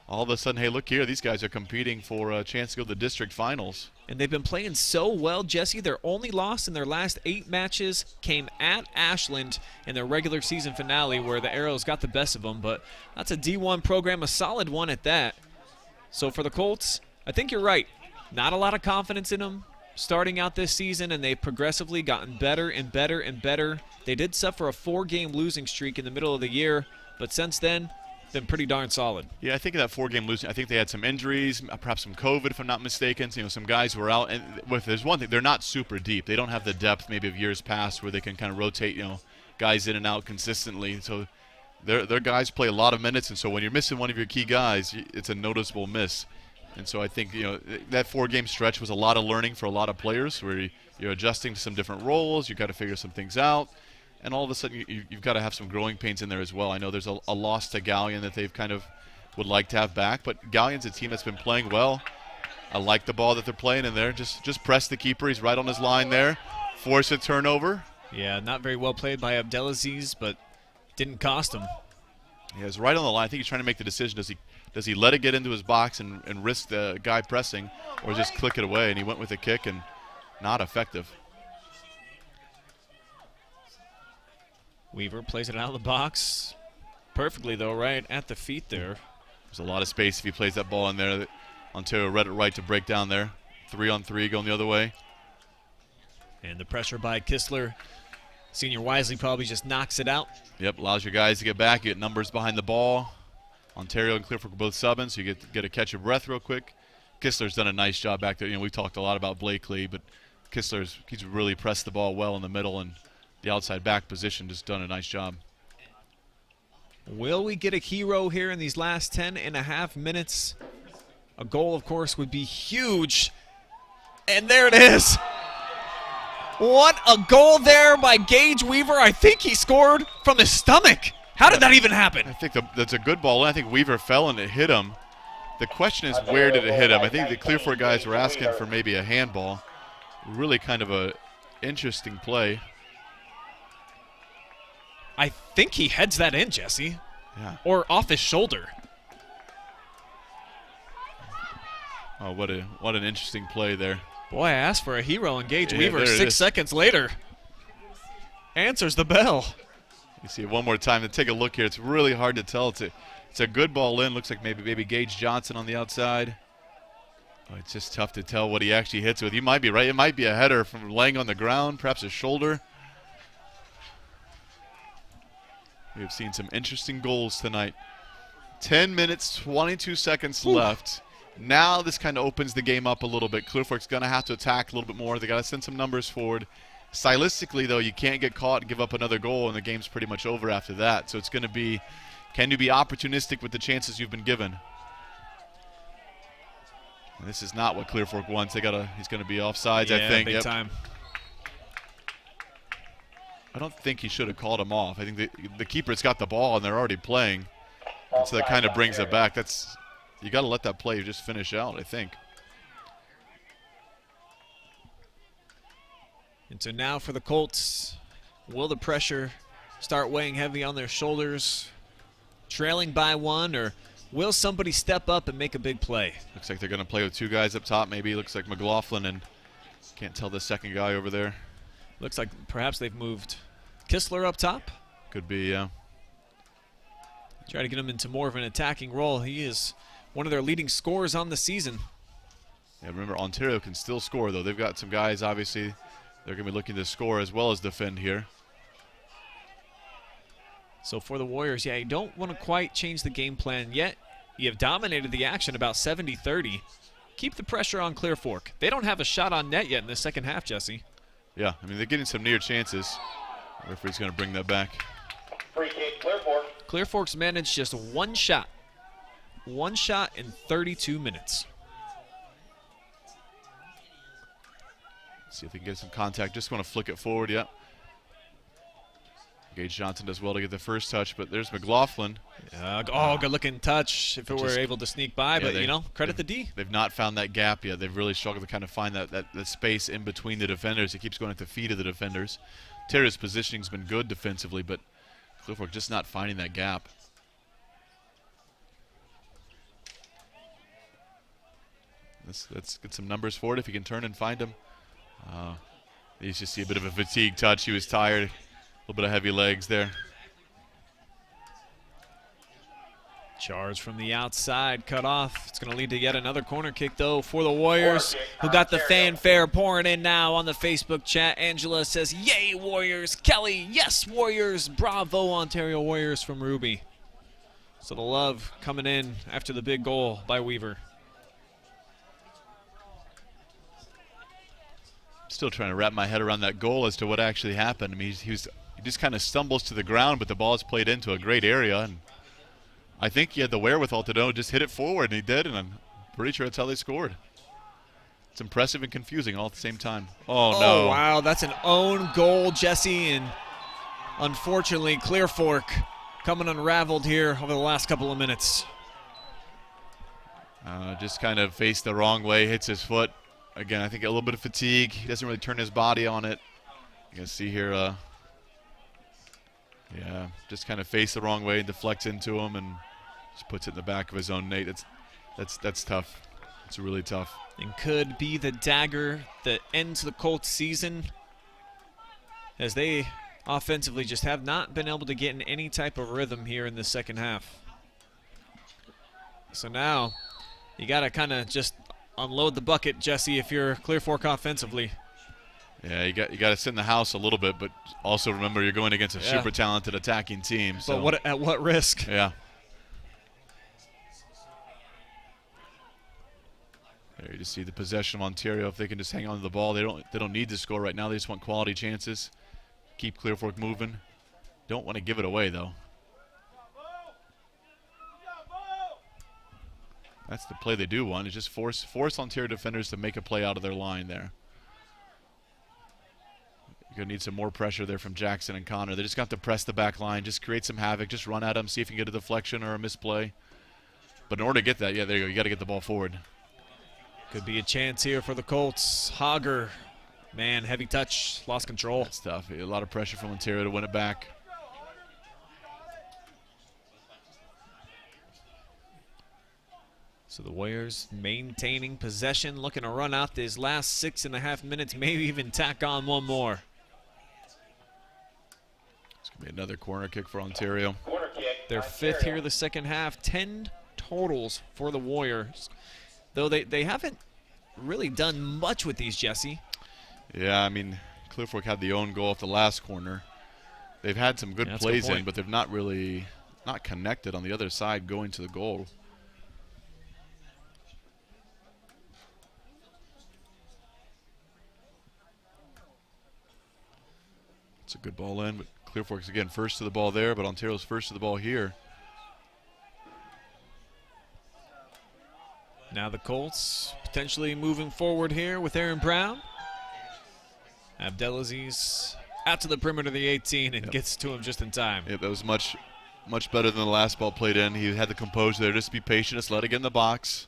all of a sudden, hey, look here, these guys are competing for a chance to go to the district finals. And they've been playing so well, Jesse. Their only loss in their last 8 matches came at Ashland in their regular season finale, where the Arrows got the best of them. But that's a D1 program, a solid one at that. So for the Colts, I think you're right. Not a lot of confidence in them starting out this season, and they've progressively gotten better and better and better. They did suffer a 4-game losing streak in the middle of the year, but since then, been pretty darn solid. Yeah, I think of that 4-game losing. I think they had some injuries, perhaps some COVID, if I'm not mistaken. You know, some guys were out. And there's one thing, they're not super deep. They don't have the depth maybe of years past where they can kind of rotate, you know, guys in and out consistently. So their guys play a lot of minutes, and so when you're missing one of your key guys, it's a noticeable miss. And so I think, you know, that 4-game stretch was a lot of learning for a lot of players, where you're adjusting to some different roles. You got to figure some things out. And all of a sudden, you've got to have some growing pains in there as well. I know there's a loss to Galleon that they've kind of would like to have back, but Galleon's a team that's been playing well. I like the ball that they're playing in there. Just press the keeper. He's right on his line there. Force a turnover. Yeah, not very well played by Abdelaziz, but didn't cost him. Yeah, he's right on the line. I think he's trying to make the decision. Does he let it get into his box and risk the guy pressing, or just click it away? And he went with a kick, and not effective. Weaver plays it out of the box perfectly, though, right at the feet there. There's a lot of space if he plays that ball in there. Ontario read it right to break down there. 3-on-3 going the other way. And the pressure by Kistler. Senior Wisely probably just knocks it out. Yep, allows your guys to get back. You get numbers behind the ball. Ontario and Clear Fork are both subbing, so you get a catch your breath real quick. Kistler's done a nice job back there. You know, we've talked a lot about Blakely, but he's really pressed the ball well in the middle, and the outside back position just done a nice job. Will we get a hero here in these last 10.5 minutes? A goal, of course, would be huge. And there it is. What a goal there by Gage Weaver. I think he scored from his stomach. How did that even happen? I think that's a good ball. I think Weaver fell and it hit him. The question is, where did it hit him? I think the Clear Fork guys were asking for maybe a handball. Really kind of a interesting play. I think he heads that in, Jesse. Yeah. Or off his shoulder. Oh, what an interesting play there. Boy, I asked for a hero, and Gage Yeah, Weaver, there it 6 is. seconds later, answers the bell. You see it one more time. Take a look here. It's really hard to tell. It's a good ball in. Looks like maybe Gage Johnson on the outside. Oh, it's just tough to tell what he actually hits with. You might be right. It might be a header from laying on the ground, perhaps a shoulder. We've seen some interesting goals tonight. 10 minutes, 22 seconds left. Now this kind of opens the game up a little bit. Clear Fork's going to have to attack a little bit more. They got to send some numbers forward. Stylistically, though, you can't get caught and give up another goal, and the game's pretty much over after that. So it's going to be, can you be opportunistic with the chances you've been given? And this is not what Clear Fork wants. He's going to be offsides, I think. Big time. I don't think he should have called him off. I think the keeper's got the ball and they're already playing. And so that kind of brings it back. You got to let that play just finish out, I think. And so now for the Colts, will the pressure start weighing heavy on their shoulders, trailing by 1, or will somebody step up and make a big play? Looks like they're going to play with 2 guys up top. Maybe looks like McLaughlin and can't tell the second guy over there. Looks like perhaps they've moved Kistler up top. Could be, yeah. Try to get him into more of an attacking role. He is one of their leading scorers on the season. Yeah, remember, Ontario can still score, though. They've got some guys, obviously, they're going to be looking to score as well as defend here. So for the Warriors, yeah, you don't want to quite change the game plan yet. You have dominated the action about 70-30. Keep the pressure on Clear Fork. They don't have a shot on net yet in the second half, Jesse. Yeah, I mean, they're getting some near chances. The referee's going to bring that back. Free kick, Clear Fork. Clear Fork's managed just 1 shot. 1 shot in 32 minutes. See if they can get some contact. Just want to flick it forward, yeah. Gage Johnson does well to get the first touch, but there's McLaughlin. Good looking touch if it were able to sneak by, but credit the D. They've not found that gap yet. They've really struggled to kind of find that space in between the defenders. It keeps going at the feet of the defenders. Ontario's positioning's been good defensively, but Clear Fork just not finding that gap. Let's get some numbers for it if you can turn and find him. You just see a bit of a fatigue touch. He was tired. A little bit of heavy legs there. Charge from the outside, cut off. It's going to lead to yet another corner kick, though, for the Warriors, who got the fanfare pouring in now on the Facebook chat. Angela says, yay, Warriors. Kelly, yes, Warriors. Bravo, Ontario Warriors from Ruby. So the love coming in after the big goal by Weaver. Still trying to wrap my head around that goal as to what actually happened. I mean, he just kind of stumbles to the ground, but the ball is played into a great area, and I think he had the wherewithal to know just hit it forward, and he did, and I'm pretty sure that's how they scored. It's impressive and confusing all at the same time. Oh, no. Oh, wow, that's an own goal, Jesse, and unfortunately, Clear Fork coming unraveled here over the last couple of minutes. Just kind of faced the wrong way, hits his foot. Again, I think a little bit of fatigue. He doesn't really turn his body on it. You can see here, yeah, just kind of faced the wrong way and deflects into him and just puts it in the back of his own net. That's tough. It's really tough. And could be the dagger that ends the Colts season, as they offensively just have not been able to get in any type of rhythm here in the second half. So now you got to kind of just unload the bucket, Jesse, if you're Clear Fork offensively. Yeah, you got to sit in the house a little bit, but also remember you're going against a super talented attacking team. So but at what risk? Yeah. There you just see the possession of Ontario. If they can just hang on to the ball, they don't need to score right now. They just want quality chances. Keep Clear Fork moving. Don't want to give it away though. That's the play they do want, is just force Ontario defenders to make a play out of their line there. You're going to need some more pressure there from Jackson and Connor. They just got to press the back line, just create some havoc, just run at them, see if you can get a deflection or a misplay. But in order to get that, yeah, there you go. You got to get the ball forward. Could be a chance here for the Colts. Hager, man, heavy touch, lost control. That's tough. A lot of pressure from Ontario to win it back. So the Warriors maintaining possession, looking to run out these last 6.5 minutes, maybe even tack on one more. It's going to be another corner kick for Ontario. Their fifth here the second half, 10 totals for the Warriors. Though they haven't really done much with these, Jesse. Yeah, I mean, Clear Fork had the own goal at the last corner. They've had some good plays in, but they've not connected on the other side going to the goal. It's a good ball in, but Clear Fork's again first to the ball there, but Ontario's first to the ball here. Now the Colts potentially moving forward here with Aaron Brown. Abdelaziz out to the perimeter of the 18 and gets to him just in time. Yep, that was much better than the last ball played in. He had the composure there. Just be patient, just let it get in the box.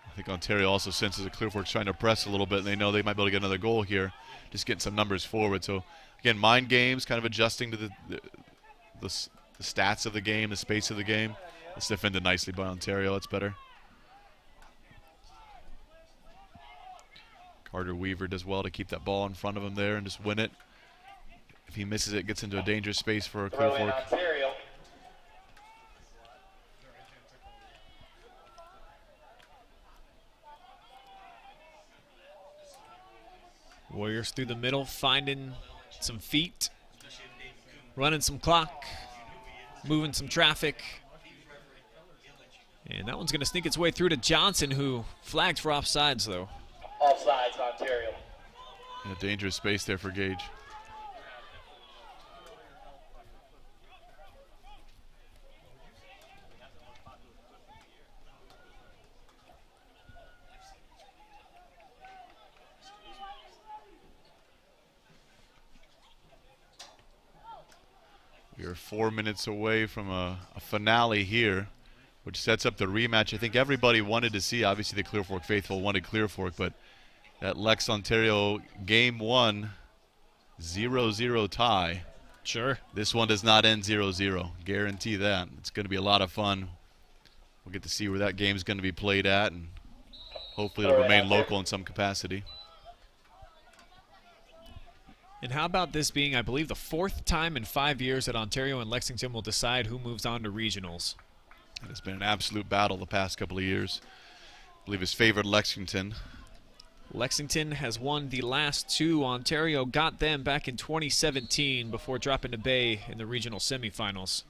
I think Ontario also senses that Clear Fork's trying to press a little bit, and they know they might be able to get another goal here, just getting some numbers forward. So, again, mind games, kind of adjusting to the stats of the game, the space of the game. It's defended nicely by Ontario. That's better. Carter Weaver does well to keep that ball in front of him there and just win it. If he misses it, gets into a dangerous space for Clear Fork. Warriors through the middle, finding some feet, running some clock, moving some traffic. And that one's going to sneak its way through to Johnson, who flagged for offsides, though. Offsides, Ontario. Yeah, dangerous space there for Gage. We are 4 minutes away from a finale here, which sets up the rematch I think everybody wanted to see. Obviously, the Clear Fork faithful wanted Clear Fork, but that Lex Ontario Game 1 0-0 tie. Sure. This one does not end 0-0. Guarantee that. It's going to be a lot of fun. We'll get to see where that game is going to be played at, and hopefully it'll remain local in some capacity. And how about this being, I believe, the 4th time in 5 years that Ontario and Lexington will decide who moves on to regionals. It's been an absolute battle the past couple of years. I believe it's favored Lexington. Lexington has won the last 2. Ontario got them back in 2017 before dropping to Bay in the regional semifinals.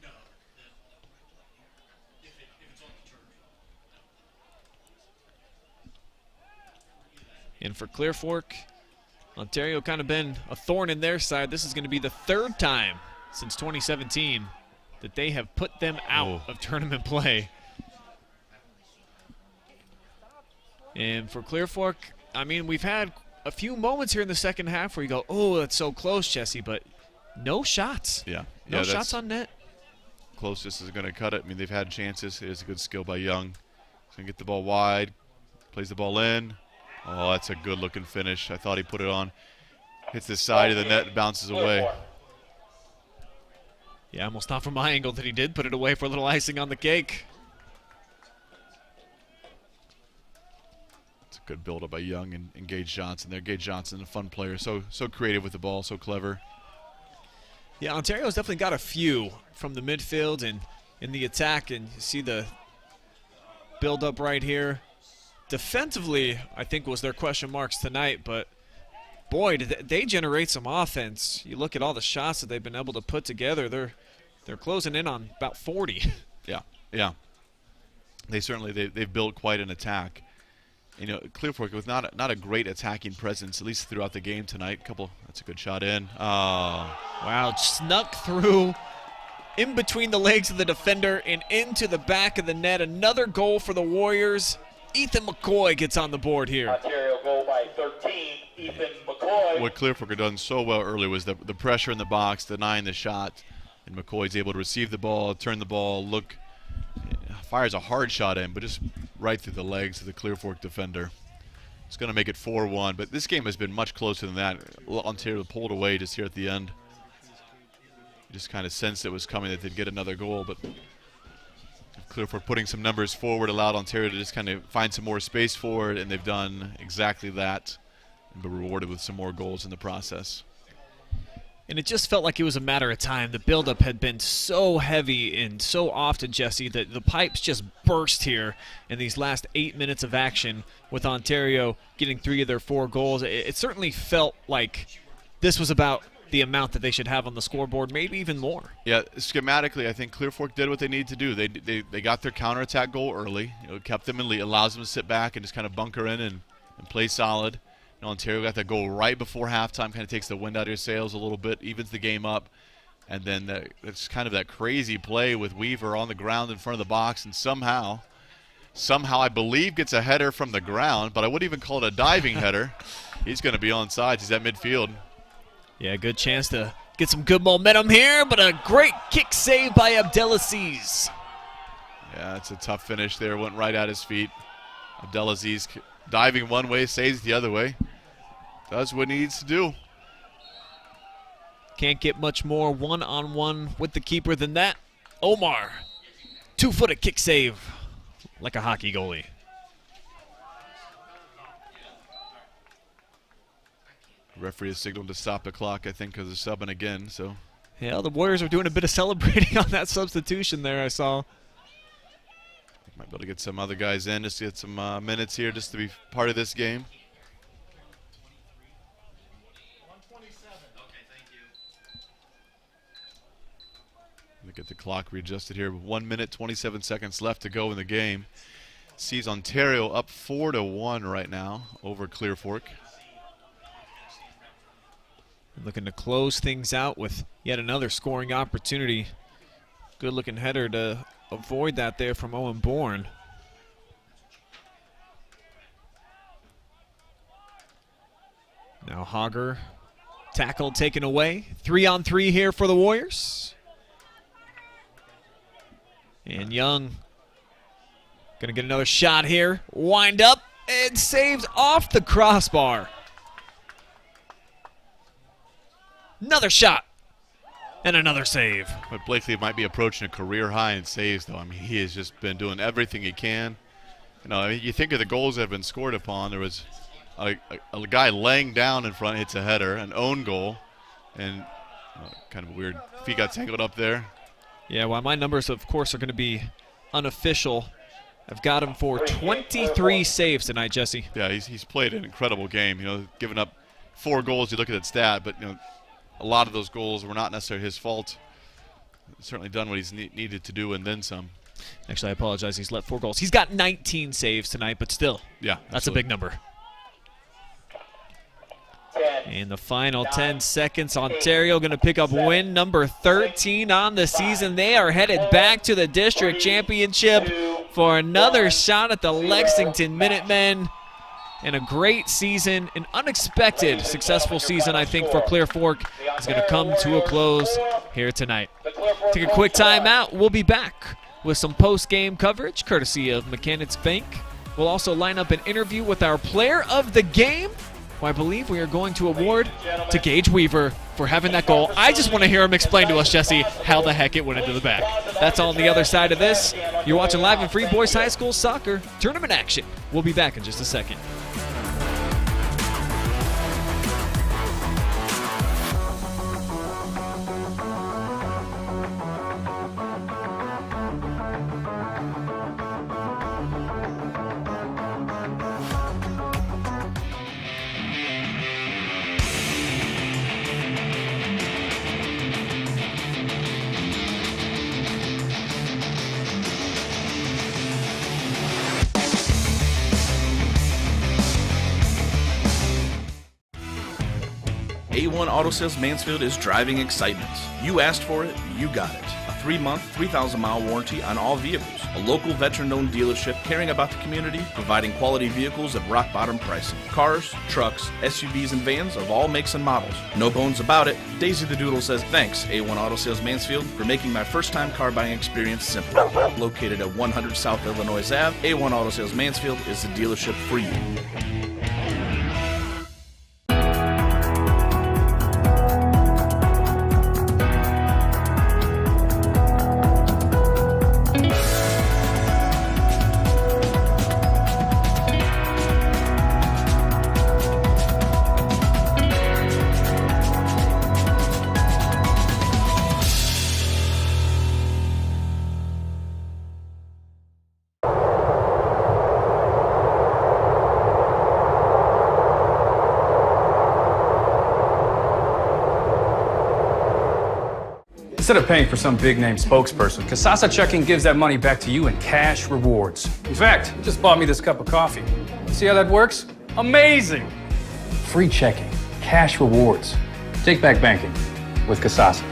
And for Clear Fork, Ontario kind of been a thorn in their side. This is going to be the 3rd time since 2017 that they have put them out of tournament play. And for Clear Fork, I mean, we've had a few moments here in the second half where you go, oh, that's so close, Jesse, but no shots. Yeah. No shots on net. Closest is going to cut it. I mean, they've had chances. It is a good skill by Young. He's going to get the ball wide, plays the ball in. Oh, that's a good-looking finish. I thought he put it on. Hits the side of the net and bounces away. Yeah, almost not from my angle that he did put it away for a little icing on the cake. It's a good build-up by Young and Gage Johnson there. Gage Johnson, a fun player, so creative with the ball, so clever. Yeah, Ontario's definitely got a few from the midfield and in the attack, and you see the build-up right here. Defensively, I think was their question marks tonight, but boy, did they generate some offense. You look at all the shots that they've been able to put together, they're closing in on about 40. Yeah. They certainly they've built quite an attack. You know, Clear Fork with not a great attacking presence, at least throughout the game tonight. That's a good shot in. Wow, snuck through in between the legs of the defender and into the back of the net. Another goal for the Warriors. Ethan McCoy gets on the board here. Ontario goal by 13, Ethan McCoy. What Clear Fork had done so well earlier was the pressure in the box, denying the shot, and McCoy's able to receive the ball, turn the ball, fires a hard shot in, but just right through the legs of the Clear Fork defender. It's going to make it 4-1, but this game has been much closer than that. Ontario pulled away just here at the end. You just kind of sensed it was coming, that they'd get another goal, but Clear Fork putting some numbers forward allowed Ontario to just kind of find some more space forward, and they've done exactly that and been rewarded with some more goals in the process. And it just felt like it was a matter of time. The buildup had been so heavy and so often, Jesse, that the pipes just burst here in these last 8 minutes of action with Ontario getting 3 of their 4 goals. It certainly felt like this was about the amount that they should have on the scoreboard, maybe even more. Yeah, schematically, I think Clear Fork did what they needed to do. They got their counterattack goal early. Kept them in lead, allows them to sit back and just kind of bunker in and play solid. Ontario got that goal right before halftime, kind of takes the wind out of your sails a little bit, evens the game up. And then it's kind of that crazy play with Weaver on the ground in front of the box, and somehow I believe gets a header from the ground, but I wouldn't even call it a diving header. He's going to be onside. He's at midfield. Yeah, good chance to get some good momentum here, but a great kick save by Abdelaziz. Yeah, it's a tough finish there. Went right at his feet. Abdelaziz diving one way, saves the other way. Does what he needs to do. Can't get much more one-on-one with the keeper than that. Omar, 2-footed kick save like a hockey goalie. Referee has signaled to stop the clock, I think, because they're subbing again. So yeah, the Warriors are doing a bit of celebrating on that substitution there, I saw. Might be able to get some other guys in, just to get some minutes here, just to be part of this game. Let me get the clock readjusted here. 1 minute, 27 seconds left to go in the game. Sees Ontario up 4-1 right now over Clear Fork. Looking to close things out with yet another scoring opportunity. Good looking header to avoid that there from Owen Bourne. Now Hogger, tackle taken away. 3-on-3 here for the Warriors. And Young gonna get another shot here. Wind up and saves off the crossbar. Another shot. And another save. But Blakely might be approaching a career high in saves, though. I mean, he has just been doing everything he can. You know, I mean, you think of the goals that have been scored upon. There was a guy laying down in front, hits a header, an own goal, and kind of weird if he got tangled up there. Yeah, well, my numbers, of course, are going to be unofficial. I've got him for 23 saves tonight, Jesse. Yeah, he's played an incredible game. You know, giving up 4 goals. You look at that stat, but you know, a lot of those goals were not necessarily his fault. He's certainly done what he's needed to do and then some. Actually, I apologize. He's let 4 goals. He's got 19 saves tonight, but still, yeah, that's a big number. In the final 10 seconds, Ontario going to pick up win number 13 on the season. They are headed back to the district championship for another shot at the Lexington Minutemen. And a great season, an unexpected successful season, I think, for Clear Fork is going to come to a close here tonight. Take a quick time out. We'll be back with some post-game coverage courtesy of Mechanics Bank. We'll also line up an interview with our player of the game, who I believe we are going to award to Gage Weaver for having that goal. I just want to hear him explain to us, Jesse, how the heck it went into the back. That's all on the other side of this. You're watching live and free Boys High School Soccer Tournament action. We'll be back in just a second. A1 Auto Sales Mansfield is driving excitement. You asked for it, you got it. A 3-month, 3,000-mile warranty on all vehicles. A local veteran-owned dealership caring about the community, providing quality vehicles at rock-bottom pricing. Cars, trucks, SUVs, and vans of all makes and models. No bones about it. Daisy the Doodle says, thanks, A1 Auto Sales Mansfield, for making my first-time car buying experience simple. Located at 100 South Illinois Ave, A1 Auto Sales Mansfield is the dealership for you. Instead of paying for some big-name spokesperson, Kasasa Checking gives that money back to you in cash rewards. In fact, it just bought me this cup of coffee. See how that works? Amazing! Free checking, cash rewards. Take back banking with Kasasa.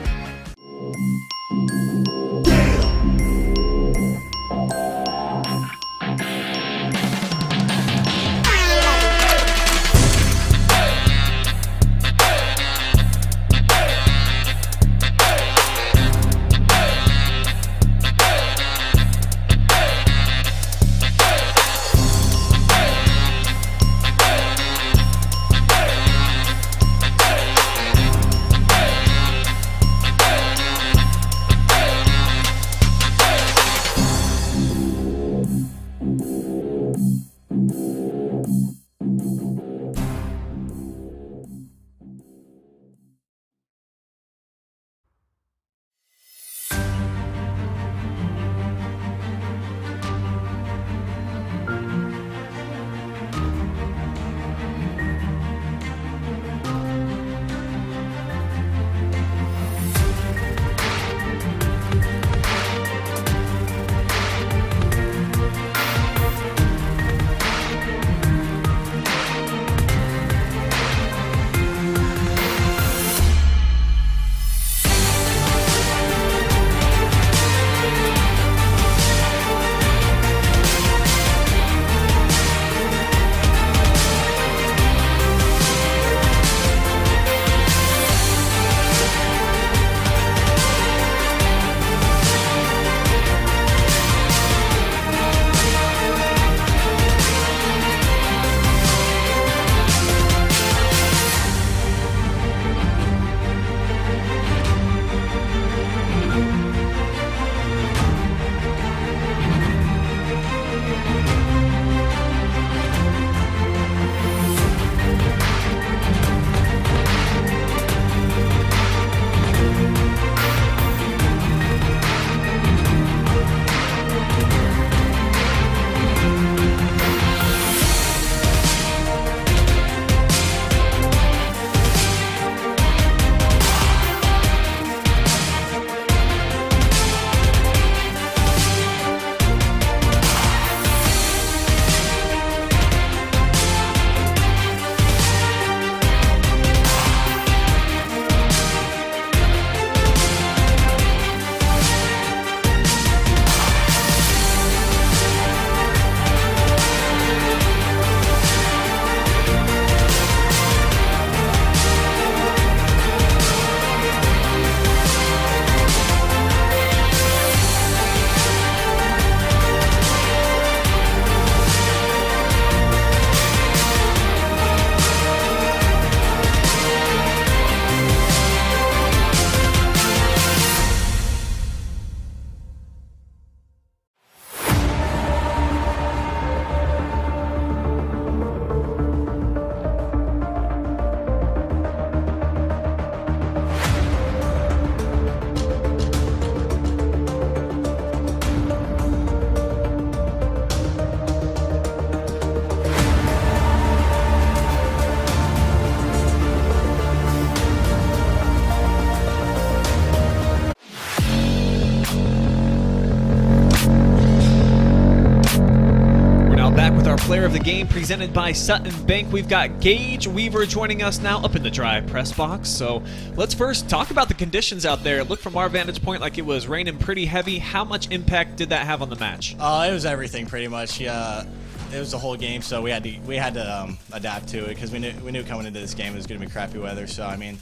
player of the game presented by Sutton Bank. We've got Gage Weaver joining us now up in the dry press box. So let's first talk about the conditions out there. It looked from our vantage point like it was raining pretty heavy. How much impact did that have on the match? It was everything pretty much. Yeah, it was the whole game, so we had to adapt to it because we knew coming into this game it was going to be crappy weather. So I mean,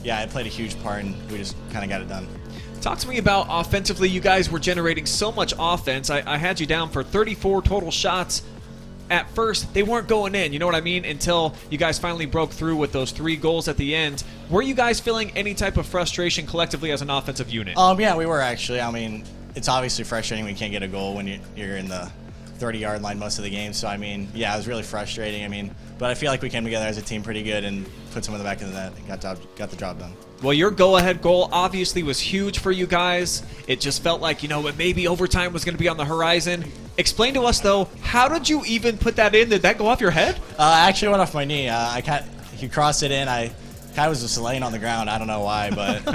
yeah, it played a huge part, and we just kind of got it done. Talk to me about offensively. You guys were generating so much offense. I had you down for 34 total shots. At first, they weren't going in, you know what I mean, until you guys finally broke through with those 3 goals at the end. Were you guys feeling any type of frustration collectively as an offensive unit? Yeah, we were actually. I mean, it's obviously frustrating when you can't get a goal when you're in the 30-yard line most of the game. So, I mean, yeah, it was really frustrating. I mean, but I feel like we came together as a team pretty good and put some in the back of the net and got the job done. Well, your go-ahead goal obviously was huge for you guys. It just felt like, maybe overtime was going to be on the horizon. Explain to us, though, how did you even put that in? Did that go off your head? I actually went off my knee. He crossed it in. I kind of was just laying on the ground. I don't know why, but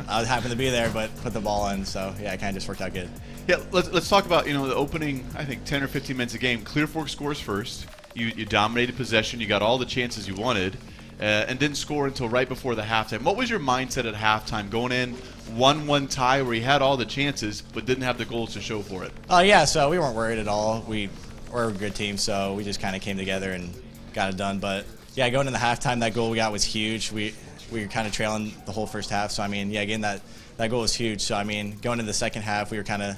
I happened to be there, but put the ball in. So, yeah, it kind of just worked out good. Yeah, let's talk about, the opening, I think, 10 or 15 minutes of game. Clear Fork scores first. You dominated possession. You got all the chances you wanted. And didn't score until right before the halftime. What was your mindset at halftime, going in 1-1 tie where you had all the chances but didn't have the goals to show for it? Yeah, so we weren't worried at all. We're a good team, so we just kind of came together and got it done. But, yeah, going into halftime, that goal we got was huge. We were kind of trailing the whole first half. So, I mean, yeah, again, that goal was huge. So, I mean, going into the second half, we had to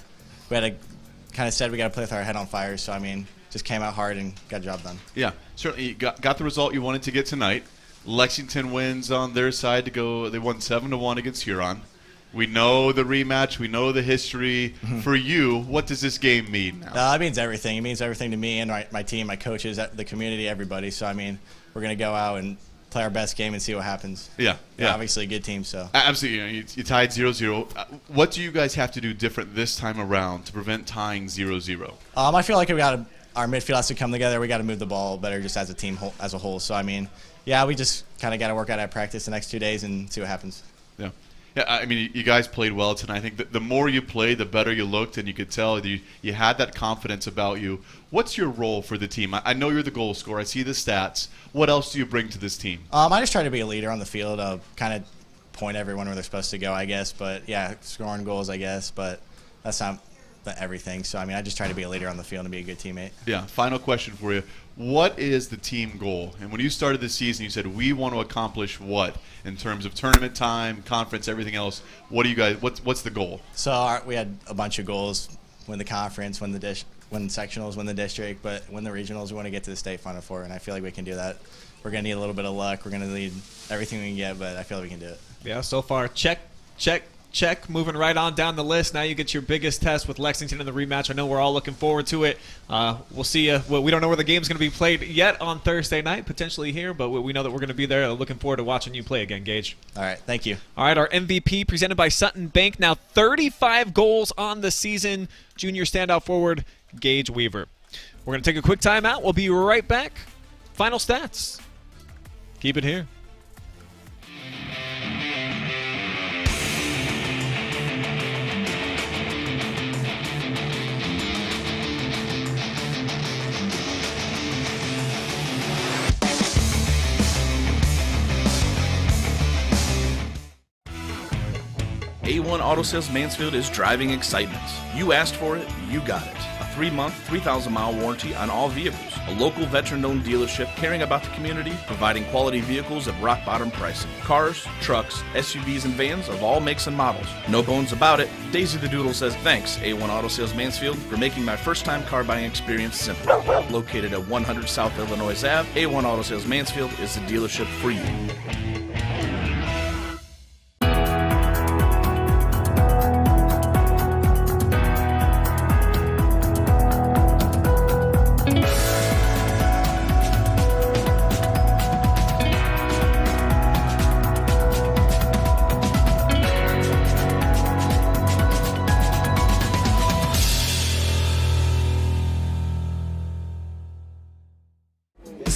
kind of said we got to play with our head on fire. So, I mean, just came out hard and got the job done. Yeah, certainly you got the result you wanted to get tonight. Lexington wins on their side to go. They won 7-1 against Huron. We know the rematch. We know the history. For you, what does this game mean now? It means everything. It means everything to me and my team, my coaches, the community, everybody. So, I mean, we're going to go out and play our best game and see what happens. Yeah. Obviously a good team, so. Absolutely. You tied 0-0. What do you guys have to do different this time around to prevent tying 0-0? I feel like our midfield has to come together. We got to move the ball better just as a team as a whole. So, I mean, yeah, we just kind of got to work out at practice the next 2 days and see what happens. Yeah. I mean, you guys played well tonight. I think the more you played, the better you looked, and you could tell you had that confidence about you. What's your role for the team? I know you're the goal scorer. I see the stats. What else do you bring to this team? I just try to be a leader on the field, kind of point everyone where they're supposed to go, I guess. But, yeah, scoring goals, I guess. But that's not everything. So, I mean, I just try to be a leader on the field and be a good teammate. Yeah, final question for you. What is the team goal? And when you started the season, you said, we want to accomplish what in terms of tournament time, conference, everything else? What do you guys? What's the goal? So we had a bunch of goals: win the conference, win sectionals, win the district, but win the regionals. We want to get to the state Final Four, and I feel like we can do that. We're going to need a little bit of luck. We're going to need everything we can get, but I feel like we can do it. Yeah, so far, check. Moving right on down the list. Now you get your biggest test with Lexington in the rematch. I know we're all looking forward to it. We'll see you. Well, we don't know where the game's going to be played yet on Thursday night, potentially here, but we know that we're going to be there. Looking forward to watching you play again, Gage. All right, thank you. All right, our MVP presented by Sutton Bank. Now 35 goals on the season. Junior standout forward, Gage Weaver. We're going to take a quick timeout. We'll be right back. Final stats. Keep it here. A1 Auto Sales Mansfield is driving excitement. You asked for it, you got it. A 3-month, 3,000-mile warranty on all vehicles. A local veteran-owned dealership caring about the community, providing quality vehicles at rock-bottom pricing. Cars, trucks, SUVs, and vans of all makes and models. No bones about it. Daisy the Doodle says thanks, A1 Auto Sales Mansfield, for making my first-time car buying experience simple. Located at 100 South Illinois Ave, A1 Auto Sales Mansfield is the dealership for you.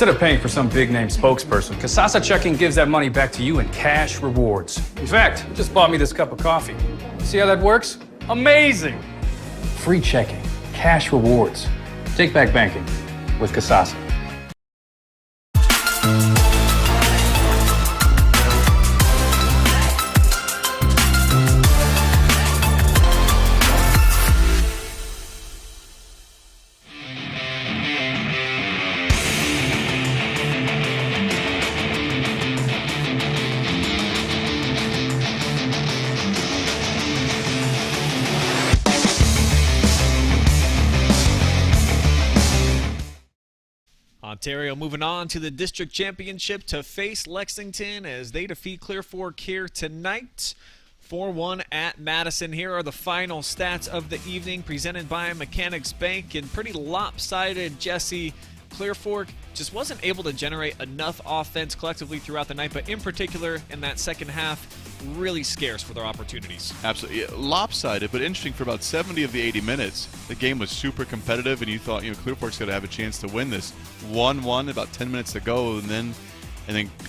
Instead of paying for some big-name spokesperson, Kasasa Checking gives that money back to you in cash rewards. In fact, it just bought me this cup of coffee. See how that works? Amazing! Free checking, cash rewards. Take back banking. with Casasa. Ontario moving on to the district championship to face Lexington as they defeat Clear Fork here tonight. 4-1 at Madison. Here are the final stats of the evening presented by Mechanics Bank. And pretty lopsided, Jesse. Clear Fork just wasn't able to generate enough offense collectively throughout the night, but in particular in that second half, really scarce for their opportunities. Absolutely. Yeah, lopsided, but interesting. For about 70 of the 80 minutes, the game was super competitive, and you thought, Clear Fork's going to have a chance to win this. 1-1, about 10 minutes to go, and then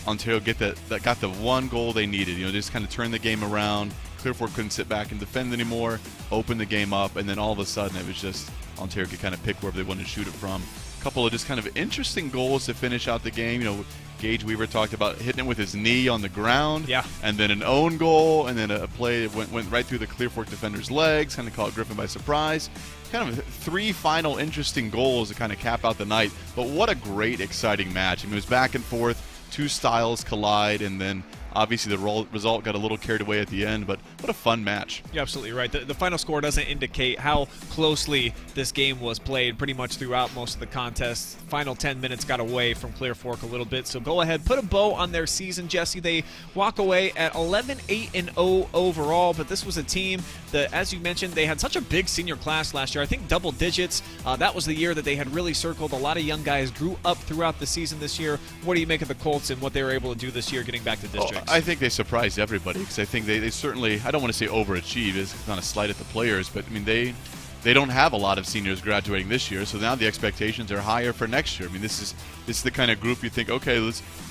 Ontario got the one goal they needed. Just kind of turned the game around. Clear Fork couldn't sit back and defend anymore, opened the game up, and then all of a sudden it was just Ontario could kind of pick wherever they wanted to shoot it from. A couple of just kind of interesting goals to finish out the game. Gage Weaver talked about hitting it with his knee on the ground, and then an own goal, and then a play that went right through the Clear Fork defender's legs, kind of caught Griffin by surprise. Kind of three final interesting goals to kind of cap out the night. But what a great, exciting match. It was back and forth, two styles collide, and then obviously the result got a little carried away at the end, but what a fun match. You're absolutely right. The final score doesn't indicate how closely this game was played pretty much throughout most of the contest. Final 10 minutes got away from Clear Fork a little bit, so go ahead, put a bow on their season, Jesse. They walk away at 11-8-0 overall, but this was a team that, as you mentioned, they had such a big senior class last year. I think double digits. That was the year that they had really circled. A lot of young guys grew up throughout the season this year. What do you make of the Colts and what they were able to do this year getting back to districts? I think they surprised everybody, because I think they certainly, I don't want to say overachieved, it's not a slight at the players, but they don't have a lot of seniors graduating this year, so now the expectations are higher for next year. This is the kind of group you think, okay,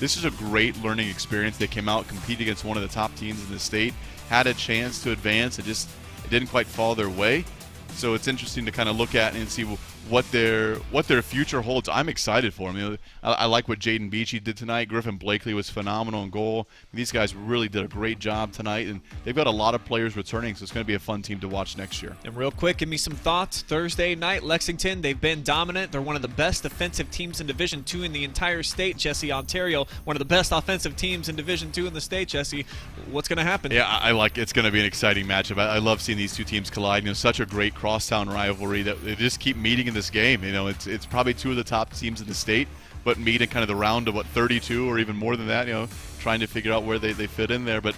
this is a great learning experience. They came out, competed against one of the top teams in the state, had a chance to advance, it didn't quite fall their way. So it's interesting to kind of look at and see what their future holds. I'm excited for them. I like what Jaden Beachy did tonight. Griffin Blakely was phenomenal in goal. These guys really did a great job tonight, and they've got a lot of players returning, so it's going to be a fun team to watch next year. And real quick, give me some thoughts. Thursday night, Lexington, they've been dominant. They're one of the best defensive teams in Division II in the entire state. Jesse, Ontario, one of the best offensive teams in Division II in the state. Jesse, what's going to happen? Yeah, it's going to be an exciting matchup. I love seeing these two teams collide. Such a great crosstown rivalry that they just keep meeting in this game. It's probably two of the top teams in the state, but meet in kind of the round of 32 or even more than that, trying to figure out where they fit in there. But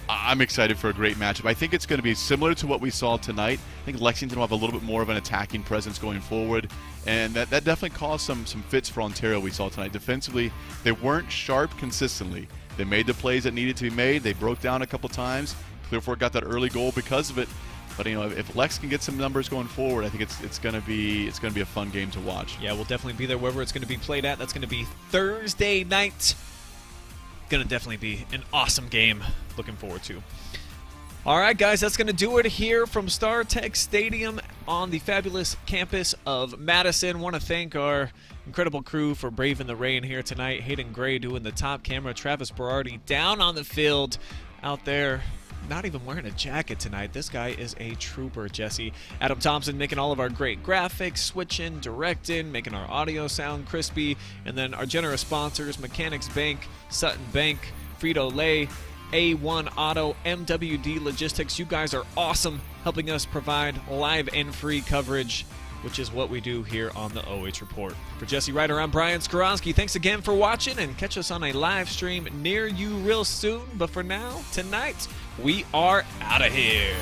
I'm excited for a great matchup. I think it's going to be similar to what we saw tonight. I think Lexington will have a little bit more of an attacking presence going forward, and that definitely caused some fits for Ontario we saw tonight. Defensively, they weren't sharp consistently. They made the plays that needed to be made. They broke down a couple times. Clear Fork got that early goal because of it. But if Lex can get some numbers going forward, I think it's going to be a fun game to watch. Yeah, we'll definitely be there wherever it's going to be played at. That's going to be Thursday night. Going to definitely be an awesome game. Looking forward to. All right, guys, that's going to do it here from Startek Stadium on the fabulous campus of Madison. Want to thank our incredible crew for braving the rain here tonight. Hayden Gray doing the top camera. Travis Berardi down on the field out there. Not even wearing a jacket tonight. This guy is a trooper, Jesse. Adam Thompson making all of our great graphics, switching, directing, making our audio sound crispy. And then our generous sponsors, Mechanics Bank, Sutton Bank, Frito-Lay, A1 Auto, MWD Logistics. You guys are awesome, helping us provide live and free coverage, which is what we do here on the OH Report. For Jesse Ryder, I'm Brian Skoronsky. Thanks again for watching, and catch us on a live stream near you real soon. But for now, tonight, we are out of here.